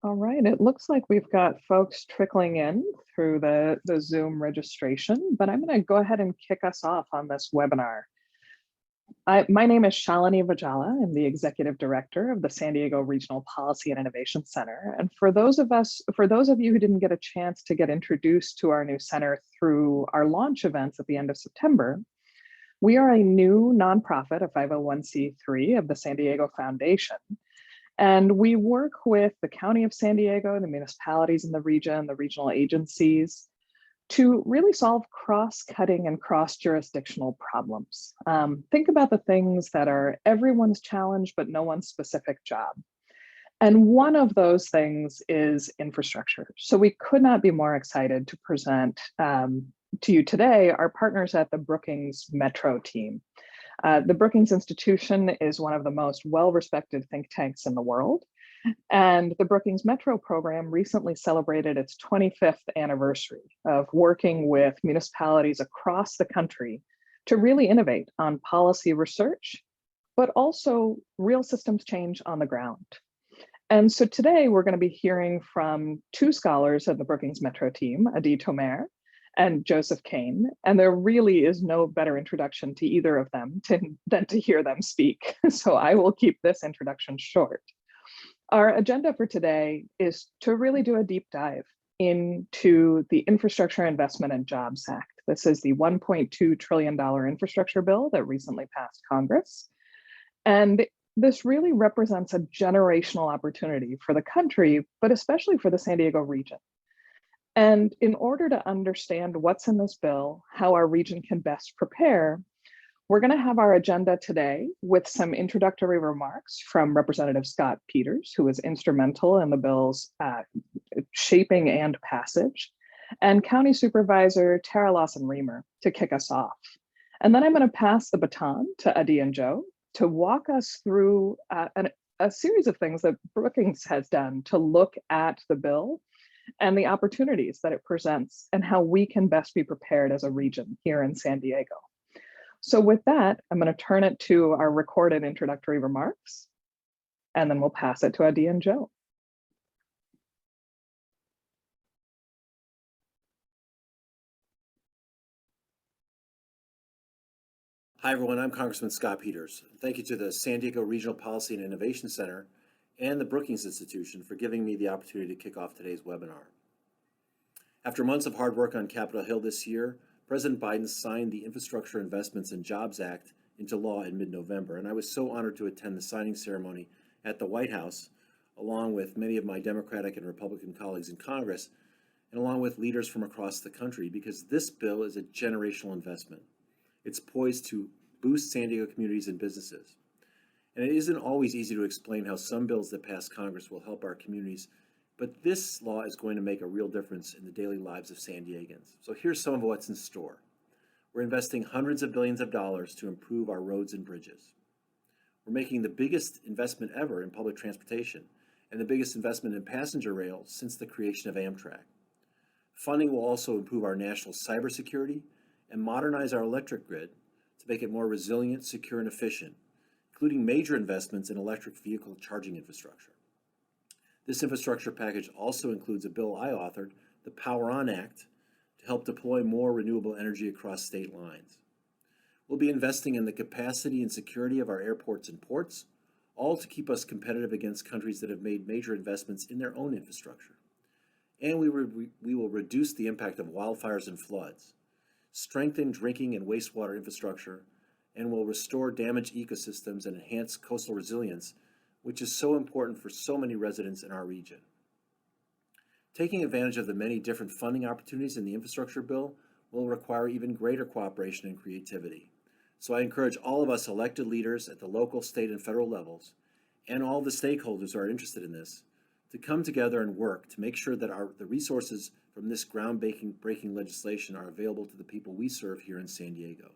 All right, it looks like we've got folks trickling in through the Zoom registration, but I'm going to go ahead and kick us off on this webinar. My name is Shalini Vajala. I'm the Executive Director of the San Diego Regional Policy and Innovation Center. And for those of you who didn't get a chance to get introduced to our new center through our launch events at the end of September, we are a new nonprofit, a 501c3 of the San Diego Foundation. And we work with the County of San Diego, the municipalities in the region, the regional agencies, to really solve cross-cutting and cross-jurisdictional problems. Think about the things that are everyone's challenge, but no one's specific job. And one of those things is infrastructure. So we could not be more excited to present to you today our partners at the Brookings Metro team. The Brookings Institution is one of the most well-respected think tanks in the world. And the Brookings Metro program recently celebrated its 25th anniversary of working with municipalities across the country to really innovate on policy research, but also real systems change on the ground. And so today we're going to be hearing from two scholars of the Brookings Metro team, Adi Tomer and Joseph Kane, and there really is no better introduction to either of them than to hear them speak. So I will keep this introduction short. Our agenda for today is to really do a deep dive into the Infrastructure Investment and Jobs Act. This is the $1.2 trillion infrastructure bill that recently passed Congress. And this really represents a generational opportunity for the country, but especially for the San Diego region. And in order to understand what's in this bill, how our region can best prepare, we're going to have our agenda today with some introductory remarks from Representative Scott Peters, who was instrumental in the bill's shaping and passage, and County Supervisor Tara Lawson-Remer to kick us off. And then I'm going to pass the baton to Adi and Joe to walk us through a series of things that Brookings has done to look at the bill and the opportunities that it presents and how we can best be prepared as a region here in San Diego. So with that, I'm going to turn it to our recorded introductory remarks, and then we'll pass it to Adi and Joe. Hi, everyone. I'm Congressman Scott Peters. Thank you to the San Diego Regional Policy and Innovation Center and the Brookings Institution for giving me the opportunity to kick off today's webinar. After months of hard work on Capitol Hill this year, President Biden signed the Infrastructure Investments and Jobs Act into law in mid-November, and I was so honored to attend the signing ceremony at the White House, along with many of my Democratic and Republican colleagues in Congress, and along with leaders from across the country, because this bill is a generational investment. It's poised to boost San Diego communities and businesses. And it isn't always easy to explain how some bills that pass Congress will help our communities, but this law is going to make a real difference in the daily lives of San Diegans. So here's some of what's in store. We're investing hundreds of billions of dollars to improve our roads and bridges. We're making the biggest investment ever in public transportation and the biggest investment in passenger rail since the creation of Amtrak. Funding will also improve our national cybersecurity and modernize our electric grid to make it more resilient, secure, and efficient, including major investments in electric vehicle charging infrastructure. This infrastructure package also includes a bill I authored, the Power On Act, to help deploy more renewable energy across state lines. We'll be investing in the capacity and security of our airports and ports, all to keep us competitive against countries that have made major investments in their own infrastructure. And we will reduce the impact of wildfires and floods, strengthen drinking and wastewater infrastructure, and will restore damaged ecosystems and enhance coastal resilience, which is so important for so many residents in our region. Taking advantage of the many different funding opportunities in the infrastructure bill will require even greater cooperation and creativity. So I encourage all of us elected leaders at the local, state, and federal levels, and all the stakeholders who are interested in this, to come together and work to make sure that the resources from this groundbreaking legislation are available to the people we serve here in San Diego.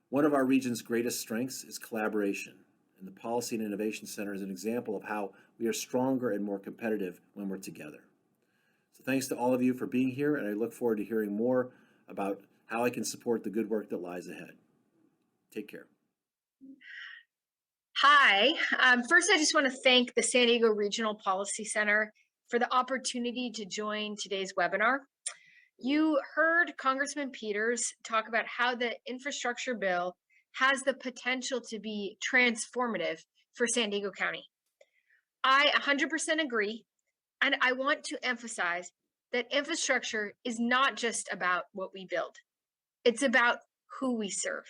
One of our region's greatest strengths is collaboration, and the Policy and Innovation Center is an example of how we are stronger and more competitive when we're together. So thanks to all of you for being here, and I look forward to hearing more about how I can support the good work that lies ahead. Take care. Hi. First, I just want to thank the San Diego Regional Policy Center for the opportunity to join today's webinar. You heard Congressman Peters talk about how the infrastructure bill has the potential to be transformative for San Diego County. I 100% agree, and I want to emphasize that infrastructure is not just about what we build. It's about who we serve.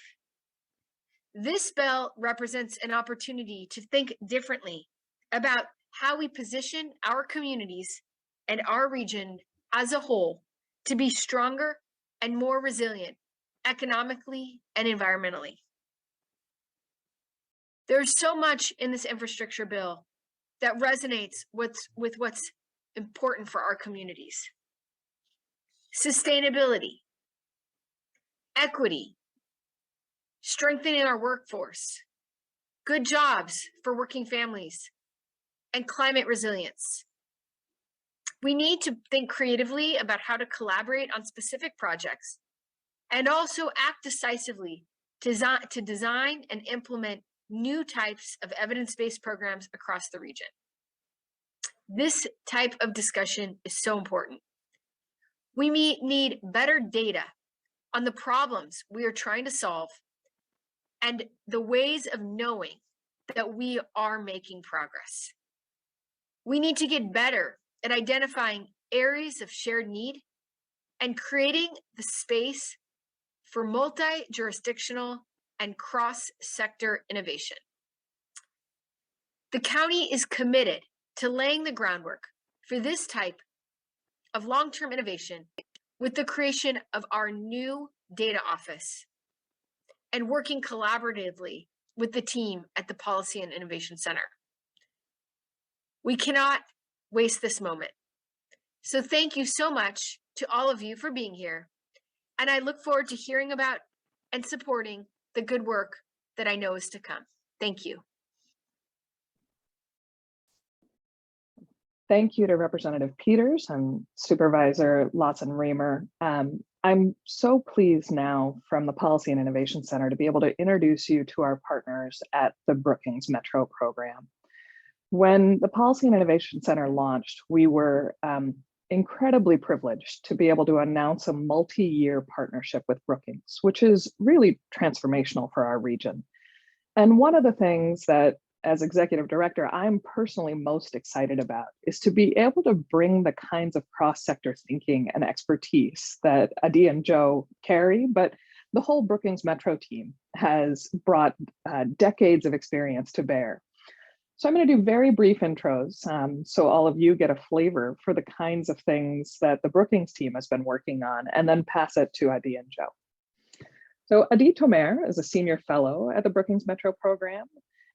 This bill represents an opportunity to think differently about how we position our communities and our region as a whole to be stronger and more resilient economically and environmentally. There's so much in this infrastructure bill that resonates with what's important for our communities. Sustainability, equity, strengthening our workforce, good jobs for working families, and climate resilience. We need to think creatively about how to collaborate on specific projects and also act decisively to design and implement new types of evidence-based programs across the region. This type of discussion is so important. We need better data on the problems we are trying to solve and the ways of knowing that we are making progress. We need to get better at identifying areas of shared need and creating the space for multi-jurisdictional and cross-sector innovation. The county is committed to laying the groundwork for this type of long-term innovation with the creation of our new data office and working collaboratively with the team at the Policy and Innovation Center. We cannot waste this moment. So thank you so much to all of you for being here. And I look forward to hearing about and supporting the good work that I know is to come. Thank you. Thank you to Representative Peters and Supervisor Lawson-Remer. I'm so pleased now from the Policy and Innovation Center to be able to introduce you to our partners at the Brookings Metro program. When the Policy and Innovation Center launched, we were incredibly privileged to be able to announce a multi-year partnership with Brookings, which is really transformational for our region. And one of the things that, as executive director, I'm personally most excited about is to be able to bring the kinds of cross-sector thinking and expertise that Adi and Joe carry, but the whole Brookings Metro team has brought decades of experience to bear. So I'm going to do very brief intros so all of you get a flavor for the kinds of things that the Brookings team has been working on, and then pass it to Adi and Joe. So Adi Tomer is a senior fellow at the Brookings Metro program,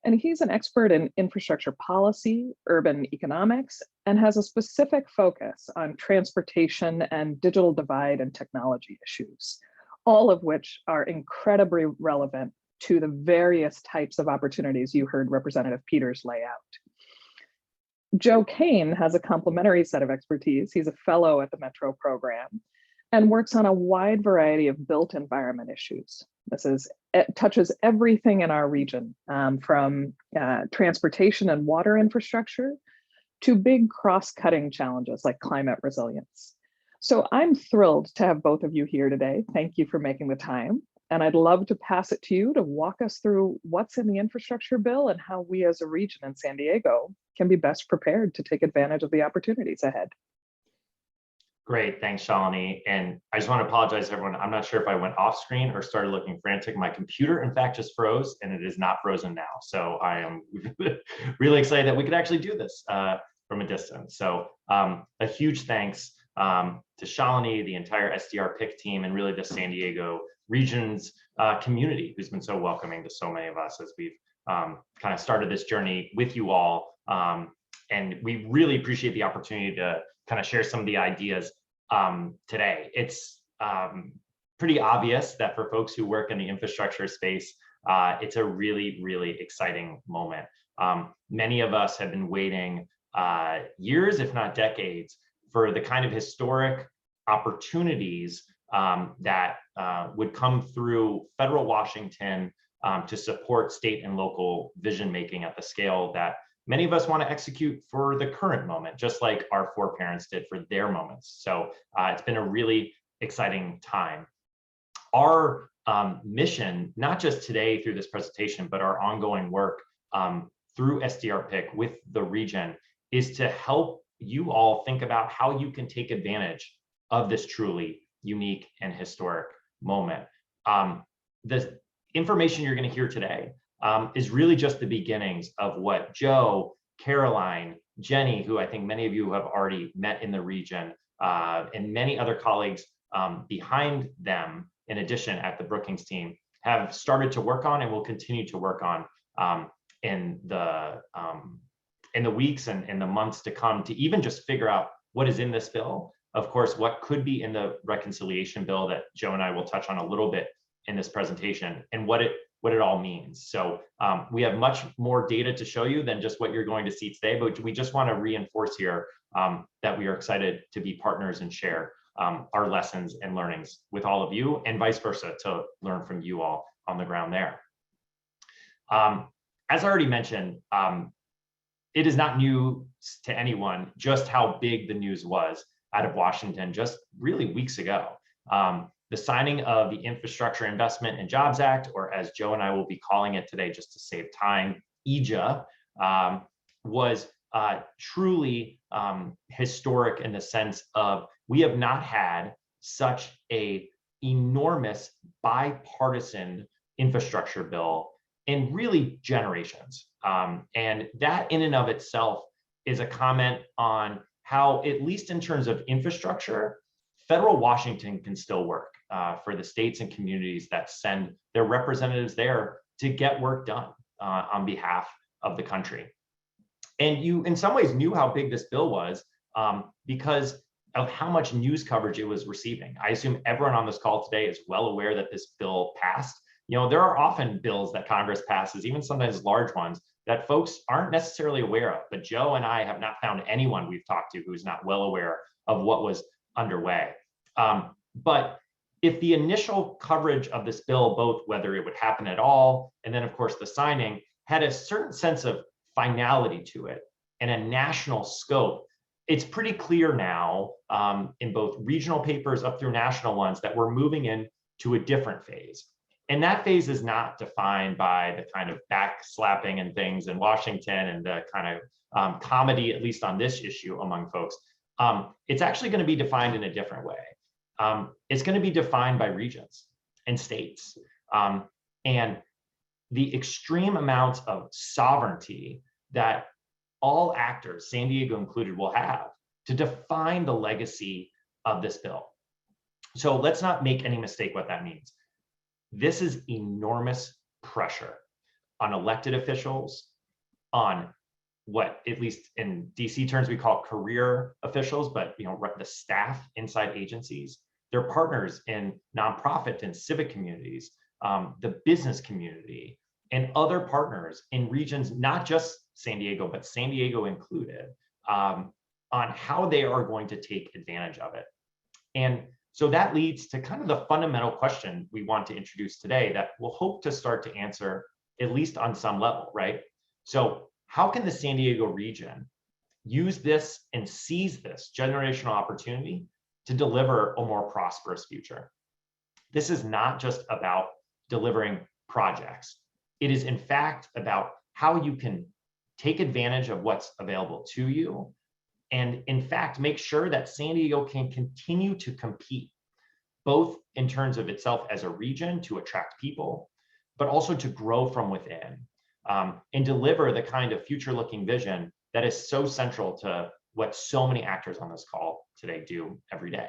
and he's an expert in infrastructure policy, urban economics, and has a specific focus on transportation and digital divide and technology issues, all of which are incredibly relevant to the various types of opportunities you heard Representative Peters lay out. Joe Kane has a complementary set of expertise. He's a fellow at the Metro program and works on a wide variety of built environment issues. It touches everything in our region, from transportation and water infrastructure to big cross-cutting challenges like climate resilience. So I'm thrilled to have both of you here today. Thank you for making the time. And I'd love to pass it to you to walk us through what's in the infrastructure bill and how we as a region in San Diego can be best prepared to take advantage of the opportunities ahead. Great, thanks, Shalini. And I just want to apologize to everyone. I'm not sure if I went off screen or started looking frantic. My computer, in fact, just froze, and it is not frozen now. So I am really excited that we could actually do this from a distance. So a huge thanks to Shalini, the entire SDR Pick team, and really the San Diego region's community, who's been so welcoming to so many of us as we've kind of started this journey with you all. And we really appreciate the opportunity to kind of share some of the ideas today. It's pretty obvious that for folks who work in the infrastructure space, it's a really, really exciting moment. Many of us have been waiting years, if not decades, for the kind of historic opportunities that would come through federal Washington to support state and local vision making at the scale that many of us want to execute for the current moment, just like our foreparents did for their moments. So it's been a really exciting time. Our mission, not just today through this presentation, but our ongoing work through SDR Pick with the region is to help you all think about how you can take advantage of this truly unique and historic moment. The information you're going to hear today is really just the beginnings of what Joe, Caroline, Jenny, who I think many of you have already met in the region, and many other colleagues behind them, in addition at the Brookings team, have started to work on and will continue to work on in the weeks and the months to come, to even just figure out what is in this bill. Of course, what could be in the reconciliation bill that Joe and I will touch on a little bit in this presentation, and what it all means. So we have much more data to show you than just what you're going to see today, but we just want to reinforce here that we are excited to be partners and share our lessons and learnings with all of you, and vice versa, to learn from you all on the ground there. As I already mentioned, it is not new to anyone just how big the news was out of Washington just really weeks ago. The signing of the Infrastructure Investment and Jobs Act, or as Joe and I will be calling it today just to save time, IIJA, was truly historic in the sense of we have not had such a enormous bipartisan infrastructure bill in really generations. And that in and of itself is a comment on how, at least in terms of infrastructure, federal Washington can still work for the states and communities that send their representatives there to get work done on behalf of the country. And you, in some ways, knew how big this bill was because of how much news coverage it was receiving. I assume everyone on this call today is well aware that this bill passed. You know, there are often bills that Congress passes, even sometimes large ones, that folks aren't necessarily aware of. But Joe and I have not found anyone we've talked to who's not well aware of what was underway. But if the initial coverage of this bill, both whether it would happen at all, and then of course the signing, had a certain sense of finality to it and a national scope, it's pretty clear now in both regional papers up through national ones that we're moving into a different phase. And that phase is not defined by the kind of backslapping and things in Washington and the kind of comedy, at least on this issue among folks. It's actually going to be defined in a different way. It's going to be defined by regions and states, and the extreme amounts of sovereignty that all actors, San Diego included, will have to define the legacy of this bill. So let's not make any mistake what that means. This is enormous pressure on elected officials, on what, at least in DC terms, we call career officials, but the staff inside agencies, their partners in nonprofit and civic communities, the business community, and other partners in regions, not just San Diego, but San Diego included, on how they are going to take advantage of it. And so that leads to kind of the fundamental question we want to introduce today that we'll hope to start to answer, at least on some level, right? So how can the San Diego region use this and seize this generational opportunity to deliver a more prosperous future? This is not just about delivering projects. It is in fact about how you can take advantage of what's available to you and in fact make sure that San Diego can continue to compete, both in terms of itself as a region to attract people, but also to grow from within and deliver the kind of future-looking vision that is so central to what so many actors on this call today do every day.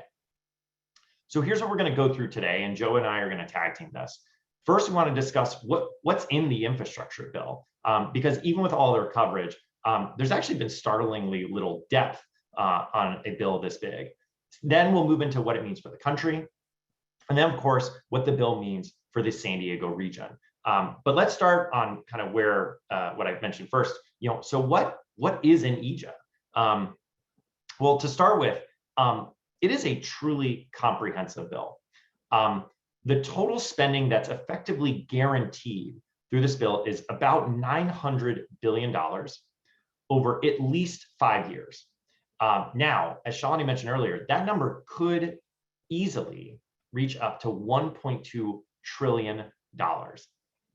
So here's what we're going to go through today, and Joe and I are going to tag team this. First, we want to discuss what's in the infrastructure bill, because even with all their coverage, there's actually been startlingly little depth on a bill this big. Then we'll move into what it means for the country, and then of course, what the bill means for the San Diego region. But let's start on kind of where what I've mentioned first. So what is an IIJA? Well, to start with, it is a truly comprehensive bill. the total spending that's effectively guaranteed through this bill is about $900 billion over at least 5 years. Now, as Shalini mentioned earlier, that number could easily reach up to $1.2 trillion.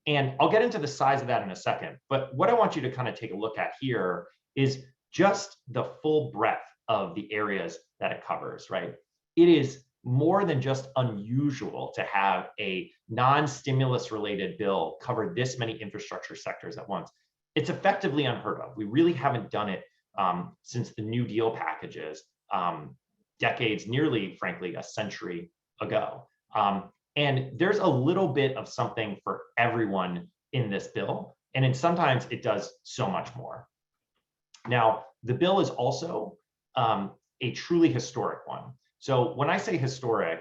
And I'll get into the size of that in a second, but what I want you to kind of take a look at here is just the full breadth of the areas that it covers, right? It is more than just unusual to have a non-stimulus related bill cover this many infrastructure sectors at once. It's effectively unheard of. We really haven't done it since the New Deal packages, decades, nearly, frankly, a century ago. And there's a little bit of something for everyone in this bill, and sometimes it does so much more. Now, the bill is also a truly historic one. So when I say historic,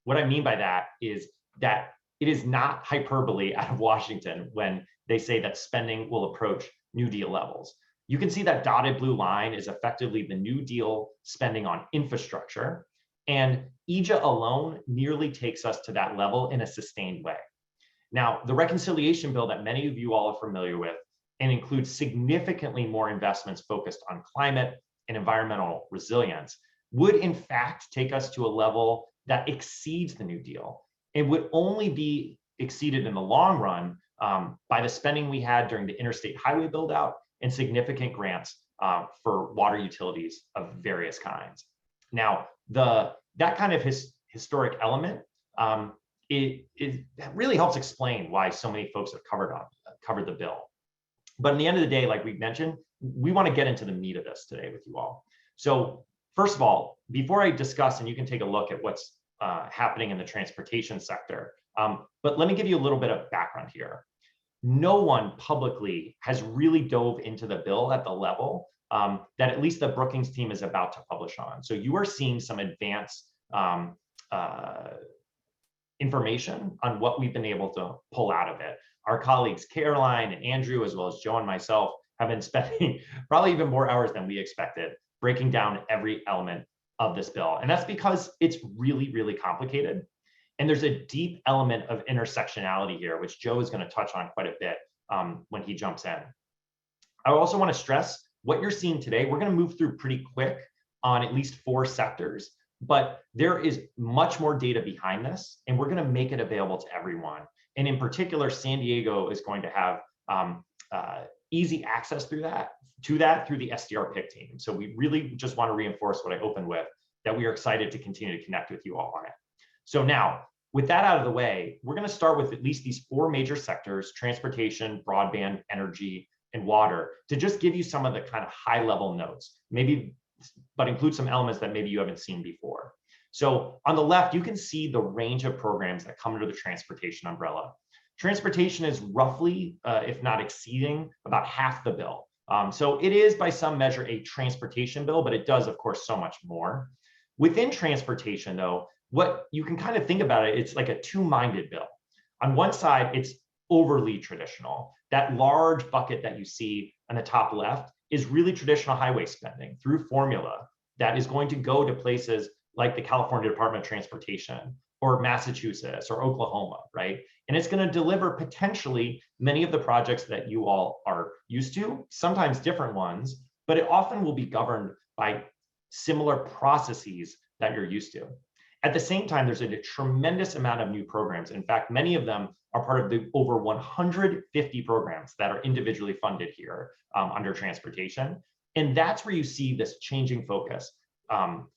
what I mean by that is that it is not hyperbole out of Washington when they say that spending will approach New Deal levels. You can see that dotted blue line is effectively the New Deal spending on infrastructure, and IIJA alone nearly takes us to that level in a sustained way. Now, the reconciliation bill that many of you all are familiar with and includes significantly more investments focused on climate and environmental resilience would in fact take us to a level that exceeds the New Deal. It would only be exceeded in the long run by the spending we had during the interstate highway build out and significant grants for water utilities of various kinds. Now, that kind of historic element, it really helps explain why so many folks have covered the bill. But in the end of the day, like we mentioned, we want to get into the meat of this today with you all. So first of all, before I discuss, and you can take a look at what's happening in the transportation sector, but let me give you a little bit of background here. No one publicly has really dove into the bill at the level that at least the Brookings team is about to publish on. So you are seeing some advanced information on what we've been able to pull out of it. Our colleagues Caroline and Andrew, as well as Joe and myself, have been spending probably even more hours than we expected breaking down every element of this bill. And that's because it's really, really complicated. And there's a deep element of intersectionality here, which Joe is going to touch on quite a bit when he jumps in. I also want to stress what you're seeing today. We're going to move through pretty quick on at least 4 sectors, but there is much more data behind this, and we're going to make it available to everyone. And in particular, San Diego is going to have easy access through the SDR Pick team. So we really just want to reinforce what I opened with, that we are excited to continue to connect with you all on it. So now, with that out of the way, we're going to start with at least these 4 major sectors: transportation, broadband, energy, and water, to just give you some of the kind of high-level notes, maybe, but include some elements that maybe you haven't seen before. So on the left, you can see the range of programs that come under the transportation umbrella. Transportation is roughly, if not exceeding, about half the bill. So it is by some measure a transportation bill, but it does, of course, so much more. Within transportation, though, what you can kind of think about it, it's like a two-minded bill. On one side, it's overly traditional. That large bucket that you see on the top left is really traditional highway spending through formula that is going to go to places like the California Department of Transportation or Massachusetts or Oklahoma, right? And it's going to deliver potentially many of the projects that you all are used to, sometimes different ones, but it often will be governed by similar processes that you're used to. At the same time, there's a tremendous amount of new programs. In fact, many of them are part of the over 150 programs that are individually funded here under transportation. And that's where you see this changing focus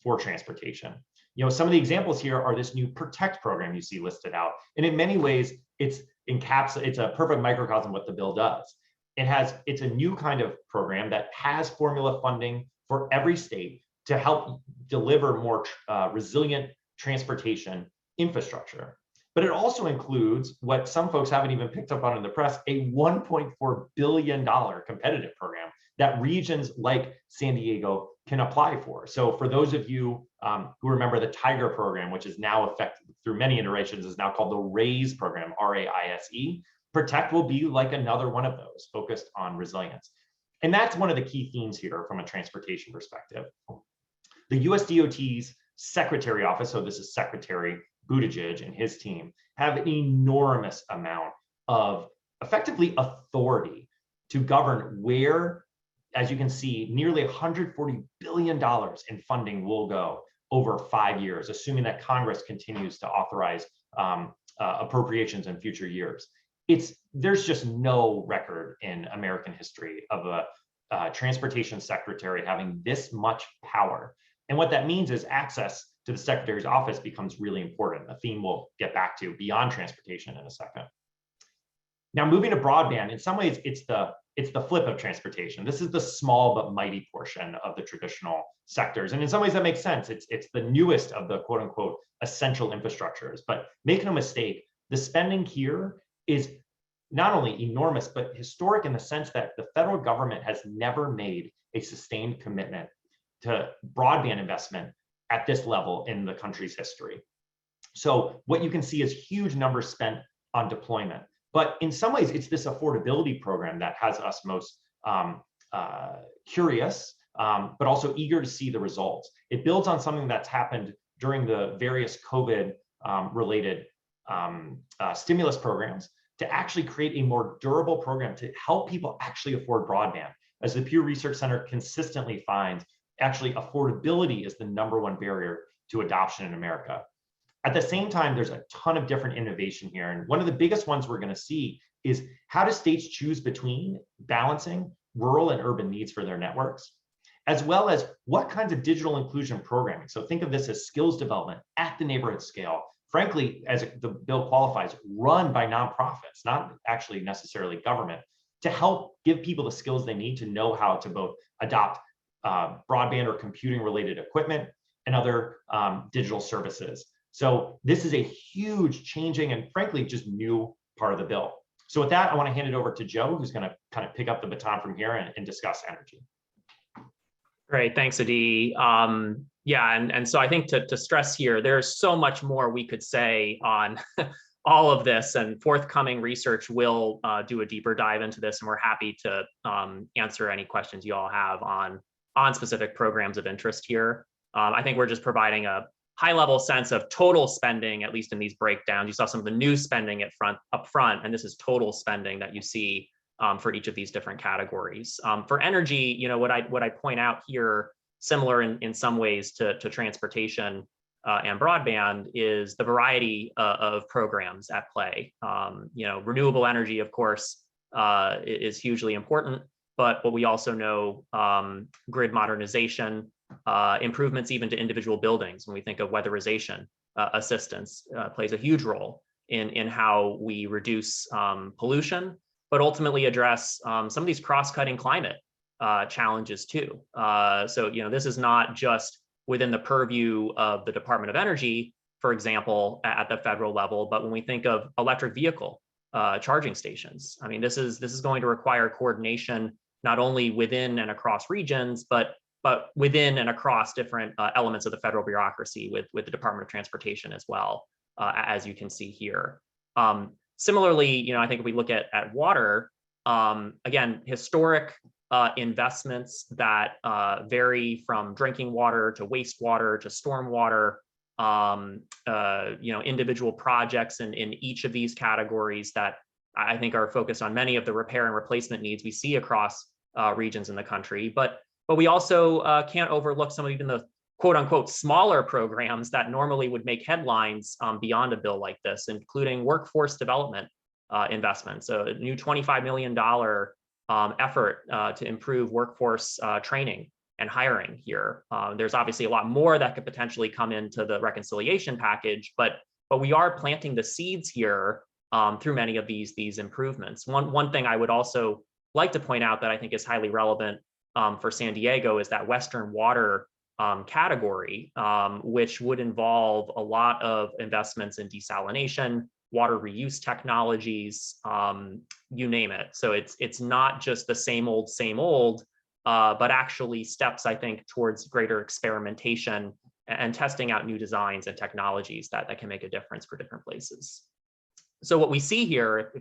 for transportation. You know, some of the examples here are this new Protect program you see listed out. And in many ways, it's a perfect microcosm of what the bill does. It's a new kind of program that has formula funding for every state to help deliver more resilient transportation infrastructure. But it also includes what some folks haven't even picked up on in the press, a $1.4 billion competitive program that regions like San Diego can apply for. So for those of you who remember the Tiger program, which is now effective through many iterations, is now called the RAISE program, R-A-I-S-E. Protect will be like another one of those focused on resilience. And that's one of the key themes here from a transportation perspective. The US DOT's Secretary Office, so this is Secretary Buttigieg and his team have an enormous amount of effectively authority to govern where, as you can see, nearly $140 billion in funding will go over 5 years, assuming that Congress continues to authorize appropriations in future years. There's just no record in American history of a transportation secretary having this much power. And what that means is access to the secretary's office becomes really important, a theme we'll get back to beyond transportation in a second. Now, moving to broadband, in some ways, it's the flip of transportation. This is the small but mighty portion of the traditional sectors. And in some ways that makes sense. It's the newest of the quote unquote essential infrastructures. But make no mistake, the spending here is not only enormous, but historic in the sense that the federal government has never made a sustained commitment to broadband investment at this level in the country's history. So what you can see is huge numbers spent on deployment. But in some ways, it's this affordability program that has us most curious, but also eager to see the results. It builds on something that's happened during the various COVID-related stimulus programs to actually create a more durable program to help people actually afford broadband. As the Pew Research Center consistently finds, actually affordability is the #1 barrier to adoption in America. At the same time, there's a ton of different innovation here. And one of the biggest ones we're going to see is how do states choose between balancing rural and urban needs for their networks, as well as what kinds of digital inclusion programming. So think of this as skills development at the neighborhood scale. Frankly, as the bill qualifies, run by nonprofits, not actually necessarily government, to help give people the skills they need to know how to both adopt broadband or computing related equipment and other digital services. So this is a huge changing and frankly, just new part of the bill. So with that, I want to hand it over to Joe, who's going to kind of pick up the baton from here and discuss energy. Great, thanks, Adi. Yeah, and so I think to stress here, there's so much more we could say on all of this, and forthcoming research will do a deeper dive into this, and we're happy to answer any questions you all have on specific programs of interest here. I think we're just providing a high-level sense of total spending, at least in these breakdowns. You saw some of the new spending up front, and this is total spending that you see for each of these different categories. For energy, what I point out here, similar in some ways to transportation and broadband, is the variety of programs at play. Renewable energy, of course, is hugely important, but what we also know, grid modernization, improvements even to individual buildings. When we think of weatherization assistance, plays a huge role in how we reduce pollution, but ultimately address some of these cross-cutting climate challenges too. So this is not just within the purview of the Department of Energy, for example, at the federal level, but when we think of electric vehicle charging stations, I mean, this is going to require coordination not only within and across regions, but within and across different elements of the federal bureaucracy with the Department of Transportation as well, as you can see here. Similarly, I think if we look at water, again, historic investments that vary from drinking water to wastewater to stormwater, individual projects in each of these categories that I think are focused on many of the repair and replacement needs we see across regions in the country. But we also can't overlook some of even the quote unquote smaller programs that normally would make headlines beyond a bill like this, including workforce development investments. So a new $25 million effort to improve workforce training and hiring here. There's obviously a lot more that could potentially come into the reconciliation package, but we are planting the seeds here through many of these improvements. One thing I would also like to point out that I think is highly relevant for San Diego is that Western water category, which would involve a lot of investments in desalination, water reuse technologies, you name it. So it's not just the same old, but actually steps, I think, towards greater experimentation and testing out new designs and technologies that can make a difference for different places. So what we see here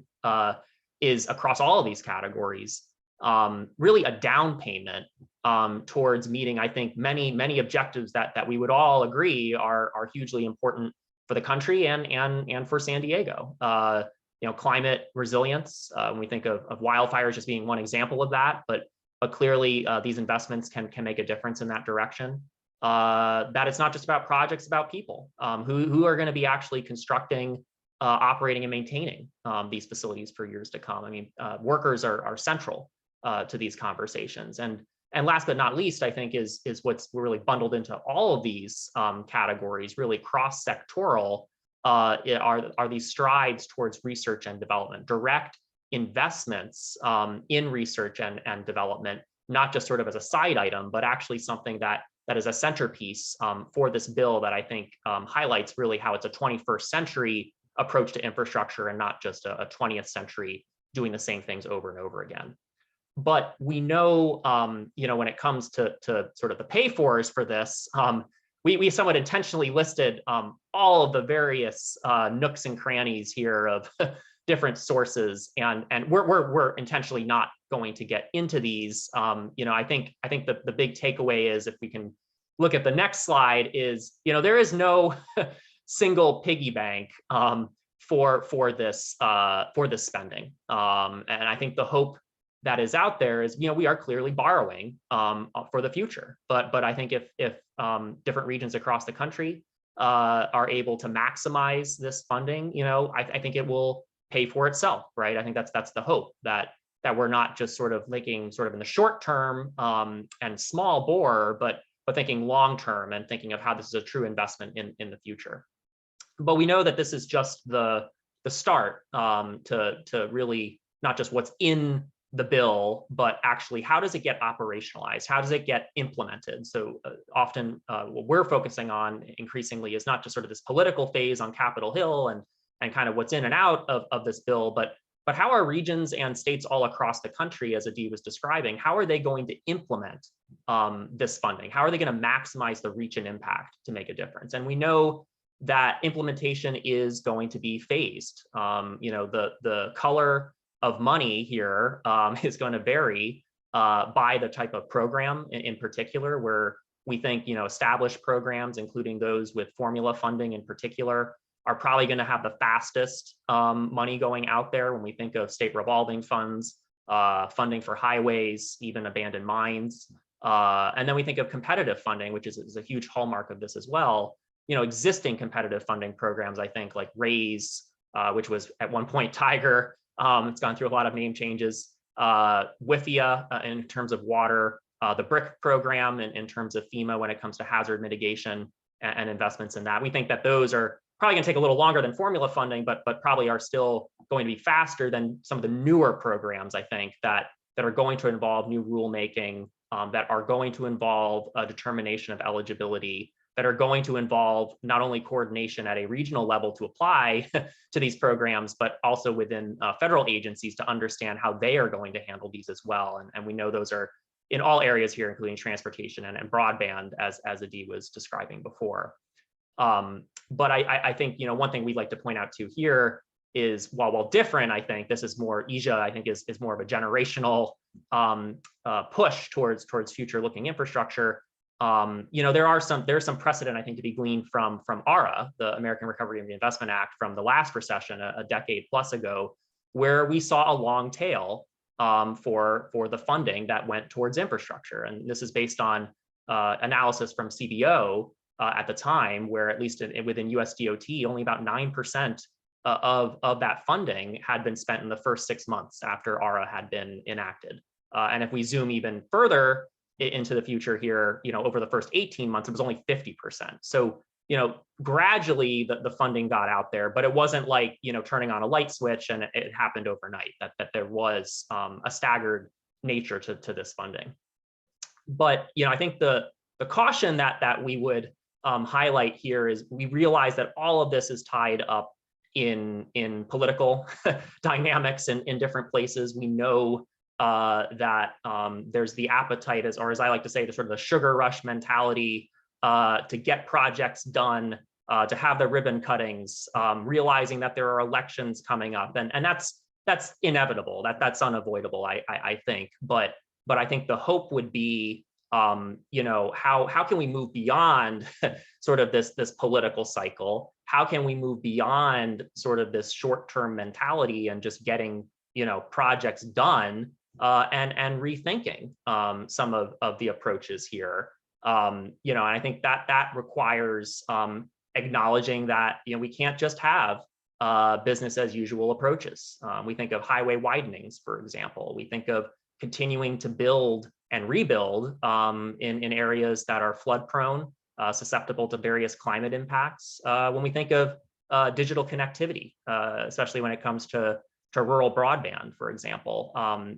is across all of these categories, really a down payment towards meeting, I think, many objectives that we would all agree are hugely important the country and for San Diego. Climate resilience. When we think of wildfires just being one example of that, but clearly these investments can make a difference in that direction. That it's not just about projects, about people who are going to be actually constructing, operating, and maintaining these facilities for years to come. I mean, workers are central to these conversations. And last but not least, I think is what's really bundled into all of these categories, really cross-sectoral, are these strides towards research and development, direct investments in research and development, not just sort of as a side item, but actually something that is a centerpiece for this bill that I think highlights really how it's a 21st century approach to infrastructure and not just a 20th century doing the same things over and over again. But we know, when it comes to sort of the pay-fors for this, we somewhat intentionally listed all of the various nooks and crannies here of different sources, and we're intentionally not going to get into these. I think the big takeaway is, if we can look at the next slide, is there is no single piggy bank for this spending, and I think the hope that is out there is, we are clearly borrowing for the future, but I think if different regions across the country are able to maximize this funding, I think it will pay for itself, right? I think that's the hope, that we're not just sort of thinking sort of in the short term and small bore, but thinking long term and thinking of how this is a true investment in the future. But we know that this is just the start to really not just what's in the bill, but actually how does it get operationalized? How does it get implemented? So often what we're focusing on increasingly is not just sort of this political phase on Capitol Hill and kind of what's in and out of this bill, but how are regions and states all across the country, as Adi was describing, how are they going to implement this funding? How are they going to maximize the reach and impact to make a difference? And we know that implementation is going to be phased. The color of money here is going to vary by the type of program in particular, where we think established programs, including those with formula funding in particular, are probably going to have the fastest money going out there when we think of state revolving funds, funding for highways, even abandoned mines. And then we think of competitive funding, which is a huge hallmark of this as well. Existing competitive funding programs, I think, like RAISE, which was at one point Tiger. It's gone through a lot of name changes. WIFIA in terms of water, the BRIC program in terms of FEMA when it comes to hazard mitigation and investments in that. We think that those are probably going to take a little longer than formula funding, but probably are still going to be faster than some of the newer programs, I think, that are going to involve new rulemaking, that are going to involve a determination of eligibility, that are going to involve not only coordination at a regional level to apply to these programs, but also within federal agencies to understand how they are going to handle these as well. And we know those are in all areas here, including transportation and broadband, as Adi was describing before. But I think, one thing we'd like to point out too here is, while different, I think this is more, IIJA, I think is more of a generational push towards future looking infrastructure. There's some precedent, I think, to be gleaned from ARRA, the American Recovery and Reinvestment Act, from the last recession a decade plus ago, where we saw a long tail for the funding that went towards infrastructure. And this is based on analysis from CBO at the time, where at least within USDOT, only about 9% of that funding had been spent in the first 6 months after ARRA had been enacted. And if we zoom even further into the future here, over the first 18 months, it was only 50%. So, gradually the funding got out there, but it wasn't like, turning on a light switch and it happened overnight, that there was a staggered nature to this funding. But, I think the caution that we would highlight here is, we realize that all of this is tied up in political dynamics in different places. We know that there's the appetite, or as I like to say, the sort of the sugar rush mentality to get projects done, to have the ribbon cuttings, realizing that there are elections coming up, and that's inevitable, that's unavoidable, I think. But I think the hope would be, how can we move beyond sort of this political cycle? how can we move beyond sort of this short-term mentality and just getting, projects done, and rethinking some of the approaches here. And I think that requires acknowledging that we can't just have business as usual approaches. We think of highway widenings, for example. We think of continuing to build and rebuild in areas that are flood prone, susceptible to various climate impacts. When we think of digital connectivity, especially when it comes to rural broadband, for example,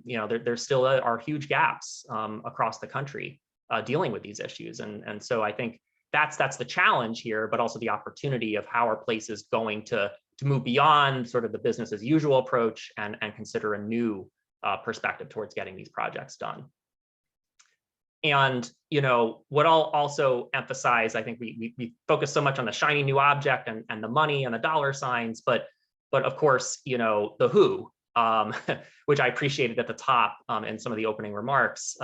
there still are huge gaps across the country dealing with these issues. And so I think that's the challenge here, but also the opportunity of how our place is going to move beyond sort of the business as usual approach and consider a new perspective towards getting these projects done. And what I'll also emphasize, I think we focus so much on the shiny new object and the money and the dollar signs, but of course, the who, which I appreciated at the top in some of the opening remarks,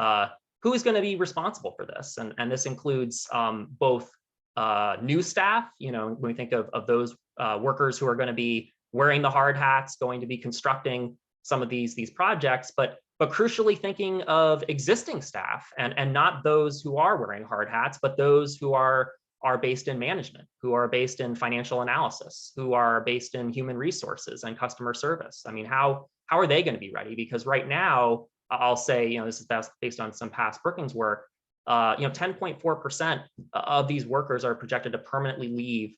who is going to be responsible for this? And this includes both new staff, when we think of those workers who are going to be wearing the hard hats, going to be constructing some of these projects, but crucially thinking of existing staff and not those who are wearing hard hats, but those who are based in management, who are based in financial analysis, who are based in human resources and customer service. I mean, how are they going to be ready? Because right now, I'll say, this is based on some past Brookings work, 10.4% of these workers are projected to permanently leave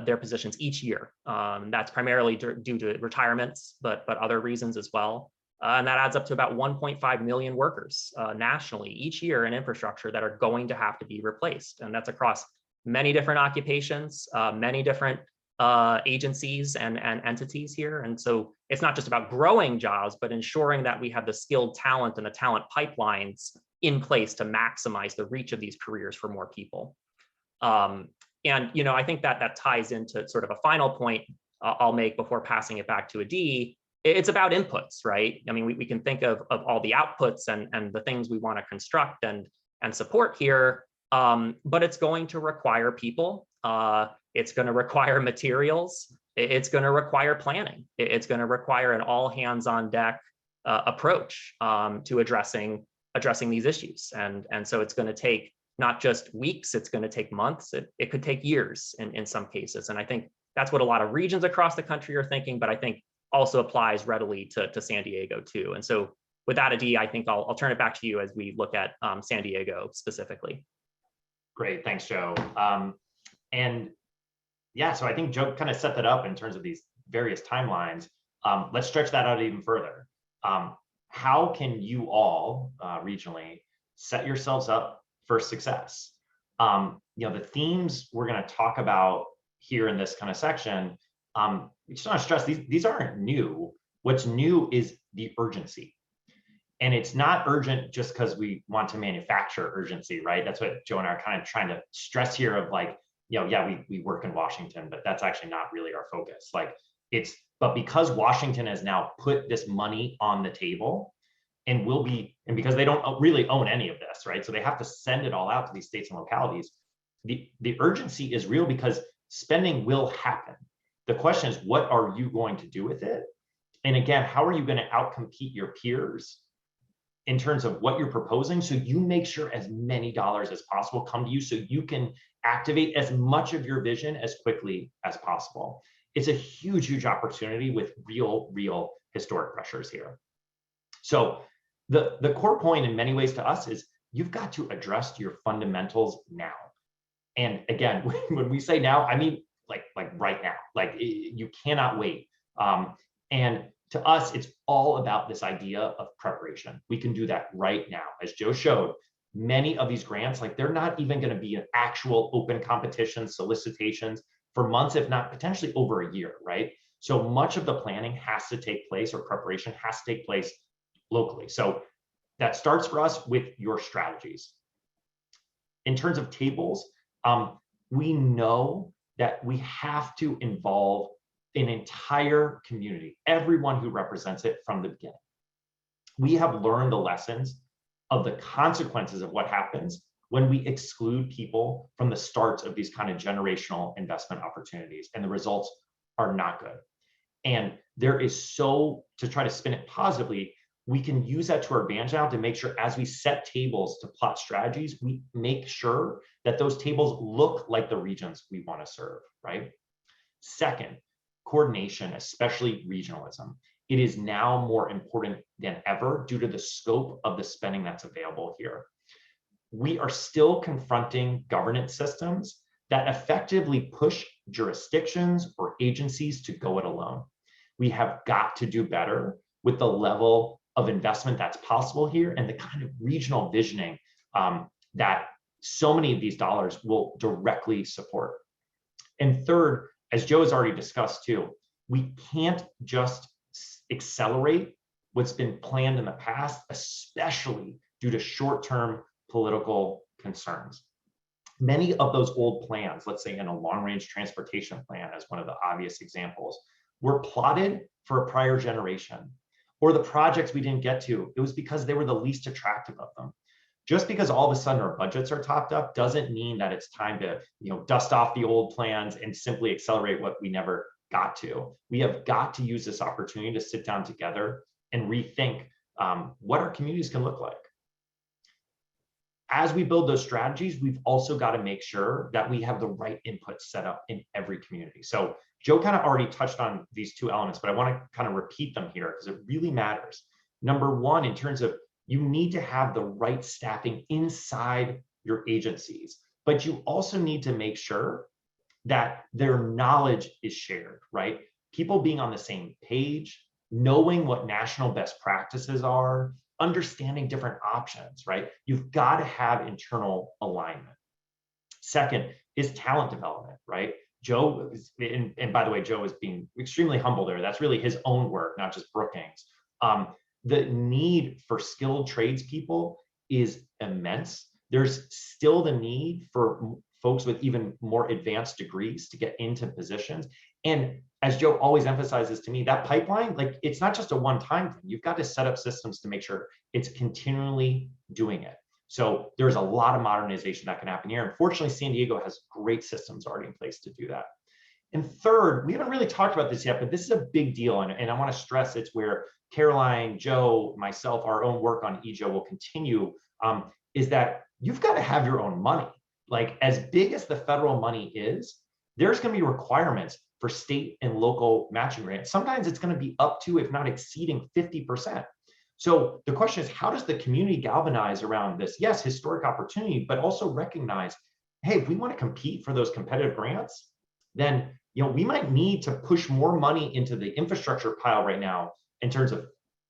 their positions each year. That's primarily due to retirements, but other reasons as well. And that adds up to about 1.5 million workers nationally each year in infrastructure that are going to have to be replaced. And that's across many different occupations, many different agencies and entities here. And so it's not just about growing jobs, but ensuring that we have the skilled talent and the talent pipelines in place to maximize the reach of these careers for more people. And I think that ties into sort of a final point I'll make before passing it back to Adi. It's about inputs, right? I mean, we can think of all the outputs and the things we want to construct and support here, but it's going to require people. It's going to require materials. It's going to require planning. It's going to require an all hands on deck approach to addressing these issues. And so it's going to take not just weeks, it's going to take months. It could take years in some cases. And I think that's what a lot of regions across the country are thinking, but I think also applies readily to San Diego too. And so with that, Adi, I think I'll turn it back to you as we look at San Diego specifically. Great, thanks, Joe. And yeah, so I think Joe kind of set that up in terms of these various timelines. Let's stretch that out even further. How can you all regionally set yourselves up for success? The themes we're going to talk about here in this kind of section, we just want to stress these aren't new. What's new is the urgency. And it's not urgent just because we want to manufacture urgency, right? That's what Joe and I are kind of trying to stress here of like, yeah, we work in Washington, but that's actually not really our focus. But because Washington has now put this money on the table and because they don't really own any of this, right? So they have to send it all out to these states and localities. The urgency is real because spending will happen. The question is, what are you going to do with it? And again, how are you going to outcompete your peers in terms of what you're proposing so you make sure as many dollars as possible come to you so you can activate as much of your vision as quickly as possible? It's a huge, huge opportunity with real historic pressures here. So the core point in many ways to us is you've got to address your fundamentals now. And again, when we say now, I mean like right now, you cannot wait. And to us, it's all about this idea of preparation. We can do that right now. As Joe showed, many of these grants, they're not even going to be an actual open competition solicitations for months, if not potentially over a year, right? So much of the planning has to take place, or preparation has to take place locally. So that starts for us with your strategies. In terms of tables, we know that we have to involve an entire community, everyone who represents it from the beginning. We have learned the lessons of the consequences of what happens when we exclude people from the starts of these kind of generational investment opportunities, and the results are not good. And there is to try to spin it positively, we can use that to our advantage now to make sure as we set tables to plot strategies, we make sure that those tables look like the regions we want to serve, right? Second, coordination, especially regionalism. It is now more important than ever due to the scope of the spending that's available here. We are still confronting governance systems that effectively push jurisdictions or agencies to go it alone. We have got to do better with the level of investment that's possible here and the kind of regional visioning that so many of these dollars will directly support. And third, as Joe has already discussed too, we can't just accelerate what's been planned in the past, especially due to short-term political concerns. Many of those old plans, let's say in a long-range transportation plan as one of the obvious examples, were plotted for a prior generation, or the projects we didn't get to, it was because they were the least attractive of them. Just because all of a sudden our budgets are topped up doesn't mean that it's time to dust off the old plans and simply accelerate what we never got to. We have got to use this opportunity to sit down together and rethink what our communities can look like. As we build those strategies, we've also got to make sure that we have the right input set up in every community. So Joe kind of already touched on these two elements, but I want to kind of repeat them here because it really matters. Number one, in terms of you need to have the right staffing inside your agencies, but you also need to make sure that their knowledge is shared, right? People being on the same page, knowing what national best practices are, understanding different options, right? You've got to have internal alignment. Second is talent development, right? Joe, and by the way, Joe is being extremely humble there. That's really his own work, not just Brookings. The need for skilled tradespeople is immense. There's still the need for folks with even more advanced degrees to get into positions. And as Joe always emphasizes to me, that pipeline, like it's not just a one-time thing. You've got to set up systems to make sure it's continually doing it. So there's a lot of modernization that can happen here. Unfortunately, San Diego has great systems already in place to do that. And third, we haven't really talked about this yet, but this is a big deal. And I want to stress it's where Caroline, Joe, myself, our own work on IIJA will continue, is that you've got to have your own money. Like as big as the federal money is, there's going to be requirements for state and local matching grants. Sometimes it's going to be up to, if not exceeding 50%. So the question is, how does the community galvanize around this? Yes, historic opportunity, but also recognize, hey, if we want to compete for those competitive grants, then we might need to push more money into the infrastructure pile right now in terms of